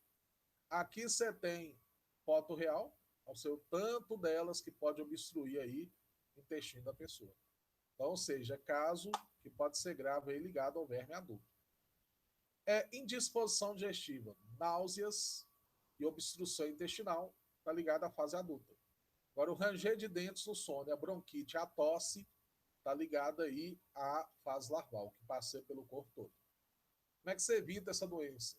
Aqui você tem foto real, ao seu tanto delas que pode obstruir aí o intestino da pessoa. Então, ou seja, caso que pode ser grave aí ligado ao verme adulto. Indisposição digestiva, náuseas e obstrução intestinal, está ligado à fase adulta. Agora, o ranger de dentes, o sono, a bronquite, a tosse, está ligado aí à fase larval, que passa pelo corpo todo. Como é que você evita essa doença?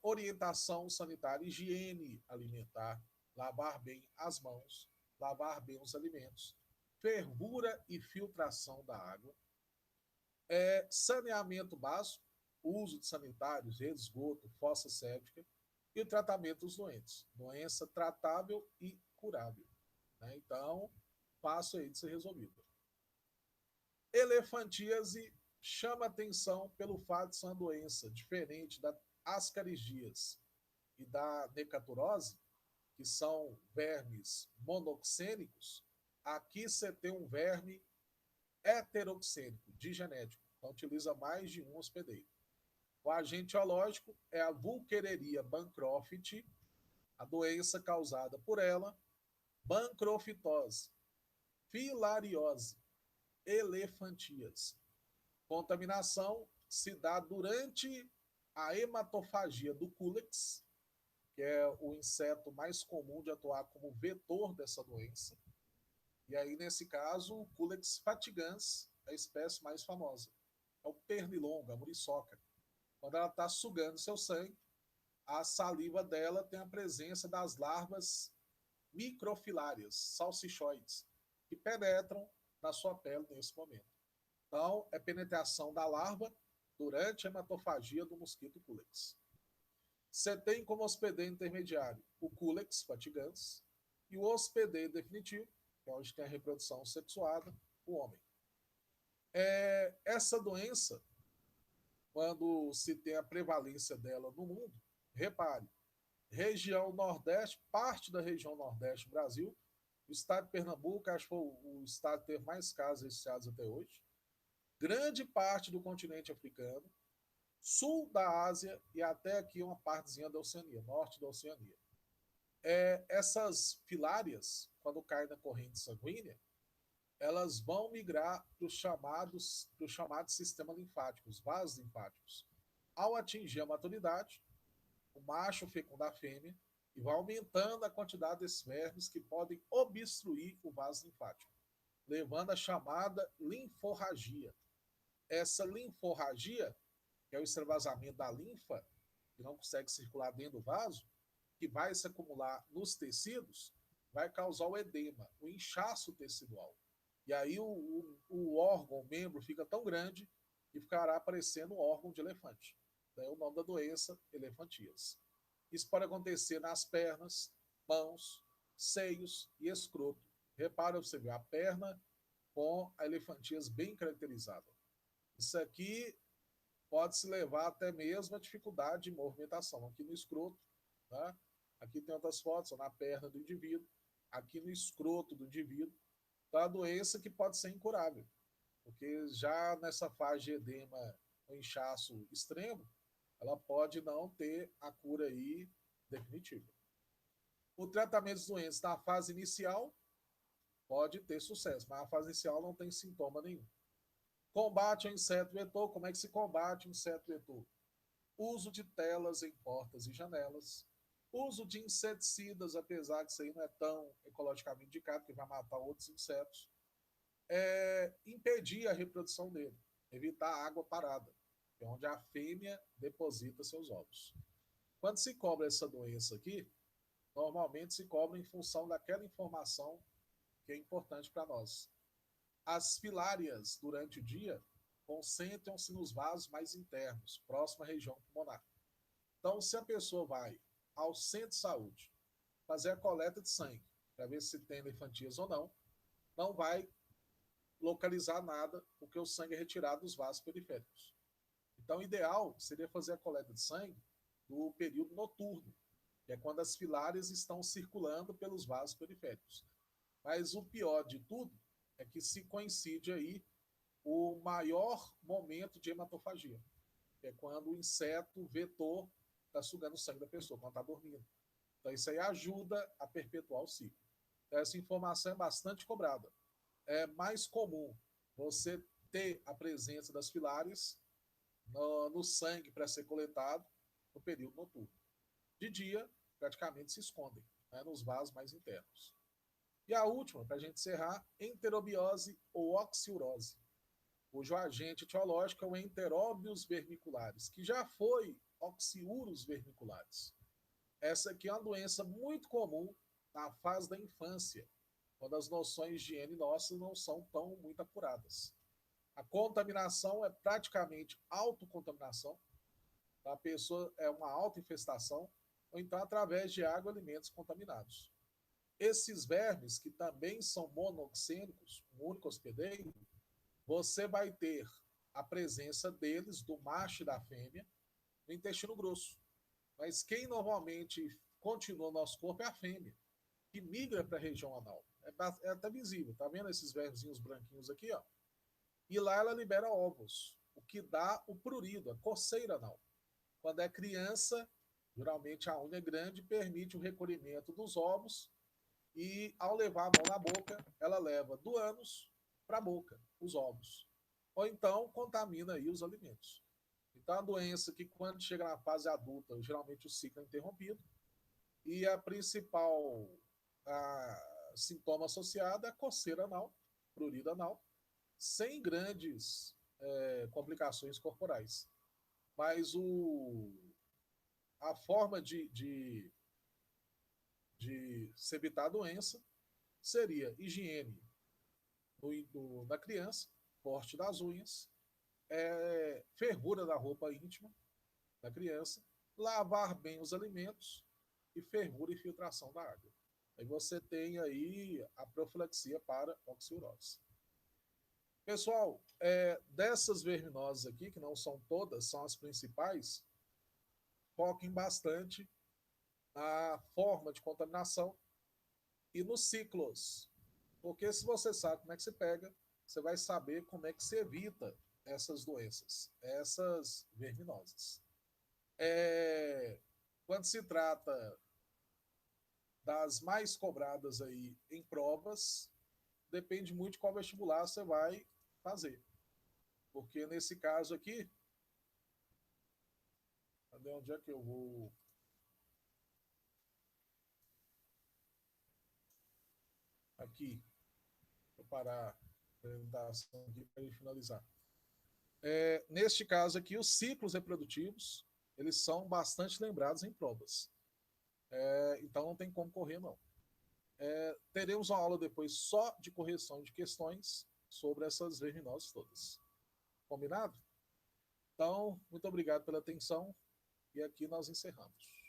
Orientação sanitária, higiene alimentar, lavar bem as mãos, lavar bem os alimentos, fervura e filtração da água, saneamento básico, uso de sanitários, rede de esgoto, fossa séptica e o tratamento dos doentes. Doença tratável e curável. Né? Então, passo aí de ser resolvido. Elefantíase chama atenção pelo fato de ser uma doença diferente da ascarigias e da necaturose, que são vermes monoxênicos. Aqui você tem um verme heteroxênico, digenético. Então, utiliza mais de um hospedeiro. O agente biológico é a Wolkeria bancroft, a doença causada por ela, bancrofitose, filariose, elefantíase. Contaminação se dá durante a hematofagia do Culex, que é o inseto mais comum de atuar como vetor dessa doença. E aí, nesse caso, o Culex fatigans é a espécie mais famosa. é o pernilongo, a muriçoca. Quando ela está sugando seu sangue, a saliva dela tem a presença das larvas microfilárias, salsichoides, que penetram na sua pele nesse momento. Então, é penetração da larva durante a hematofagia do mosquito Culex. Você tem como hospedeiro intermediário o Culex fatigans e o hospedeiro definitivo, que é onde tem a reprodução sexuada, o homem. Essa doença, quando se tem a prevalência dela no mundo, repare, região Nordeste, parte da região Nordeste do Brasil, o estado de Pernambuco, acho que foi o estado que teve mais casos registrados até hoje, grande parte do continente africano, sul da Ásia e até aqui uma partezinha da Oceania, norte da Oceania. Essas filárias, quando caem na corrente sanguínea, elas vão migrar para os chamados sistemas linfáticos, vasos linfáticos. Ao atingir a maturidade, o macho fecunda a fêmea e vai aumentando a quantidade desses vermes que podem obstruir o vaso linfático, levando a chamada linforragia. Essa linforragia, que é o extravasamento da linfa, que não consegue circular dentro do vaso, que vai se acumular nos tecidos, vai causar o edema, o inchaço tecidual. E aí o órgão, o membro, fica tão grande que ficará parecendo um órgão de elefante. Daí o nome da doença, elefantíase. Isso pode acontecer nas pernas, mãos, seios e escroto. Repara, você vê a perna com a elefantíase bem caracterizada. Isso aqui pode se levar até mesmo a dificuldade de movimentação. Aqui no escroto, tá? Aqui tem outras fotos, na perna do indivíduo, aqui no escroto do indivíduo, tá? A doença que pode ser incurável, porque já nessa fase de edema, um inchaço extremo, ela pode não ter a cura aí definitiva. O tratamento dos doentes na fase inicial pode ter sucesso, mas na fase inicial não tem sintoma nenhum. Combate ao inseto vetor. Como é que se combate o inseto vetor? Uso de telas em portas e janelas. Uso de inseticidas, apesar que isso aí não é tão ecologicamente indicado, que vai matar outros insetos. Impedir a reprodução dele. Evitar a água parada, que é onde a fêmea deposita seus ovos. Quando se cobra essa doença aqui, normalmente se cobra em função daquela informação que é importante para nós. As filárias, durante o dia, concentram-se nos vasos mais internos, próximo à região pulmonar. Então, se a pessoa vai ao centro de saúde fazer a coleta de sangue para ver se tem elefantíase ou não vai localizar nada, porque o sangue é retirado dos vasos periféricos. Então, o ideal seria fazer a coleta de sangue no período noturno, que é quando as filárias estão circulando pelos vasos periféricos. Mas o pior de tudo é que se coincide aí o maior momento de hematofagia, que é quando o inseto vetor está sugando o sangue da pessoa, quando está dormindo. Então, isso aí ajuda a perpetuar o ciclo. Então, essa informação é bastante cobrada. É mais comum você ter a presença das filárias no sangue para ser coletado no período noturno. De dia, praticamente se escondem, né, nos vasos mais internos. E a última, para a gente encerrar, enterobiose ou oxiurose, cujo agente etiológico é o Enterobius vermicularis, que já foi Oxiurus vermicularis. Essa aqui é uma doença muito comum na fase da infância, quando as noções de higiene nossas não são tão muito apuradas. A contaminação é praticamente autocontaminação, a pessoa é uma autoinfestação, ou então através de água e alimentos contaminados. Esses vermes, que também são monoxênicos, um único hospedeiro, você vai ter a presença deles, do macho e da fêmea, no intestino grosso. Mas quem normalmente continua no nosso corpo é a fêmea, que migra para a região anal. É até visível, tá vendo esses vermezinhos branquinhos aqui, ó? E lá ela libera ovos, o que dá o prurido, a coceira anal. Quando é criança, geralmente a unha grande permite o recolhimento dos ovos e, ao levar a mão na boca, ela leva do ânus para a boca, os ovos. Ou então contamina aí os alimentos. Então, a doença que, quando chega na fase adulta, geralmente o ciclo é interrompido. E a principal sintoma associado é a coceira anal, prurido anal, sem grandes complicações corporais. Mas a forma de se evitar a doença seria higiene da criança, corte das unhas, ferrura da roupa íntima da criança, lavar bem os alimentos e ferrura e filtração da água. Aí você tem aí a profilaxia para oxiurose. Pessoal, dessas verminoses aqui, que não são todas, são as principais, foquem bastante na forma de contaminação e nos ciclos. Porque se você sabe como é que se pega, você vai saber como é que se evita essas doenças, essas verminoses. Quando se trata das mais cobradas aí em provas, depende muito de qual vestibular você vai fazer. Porque nesse caso aqui, cadê onde é que eu vou? Aqui, vou parar a apresentação aqui para finalizar. Neste caso aqui, os ciclos reprodutivos, eles são bastante lembrados em provas. Então não tem como correr, não. Teremos uma aula depois só de correção de questões sobre essas verminoses todas. Combinado? Então, muito obrigado pela atenção e aqui nós encerramos.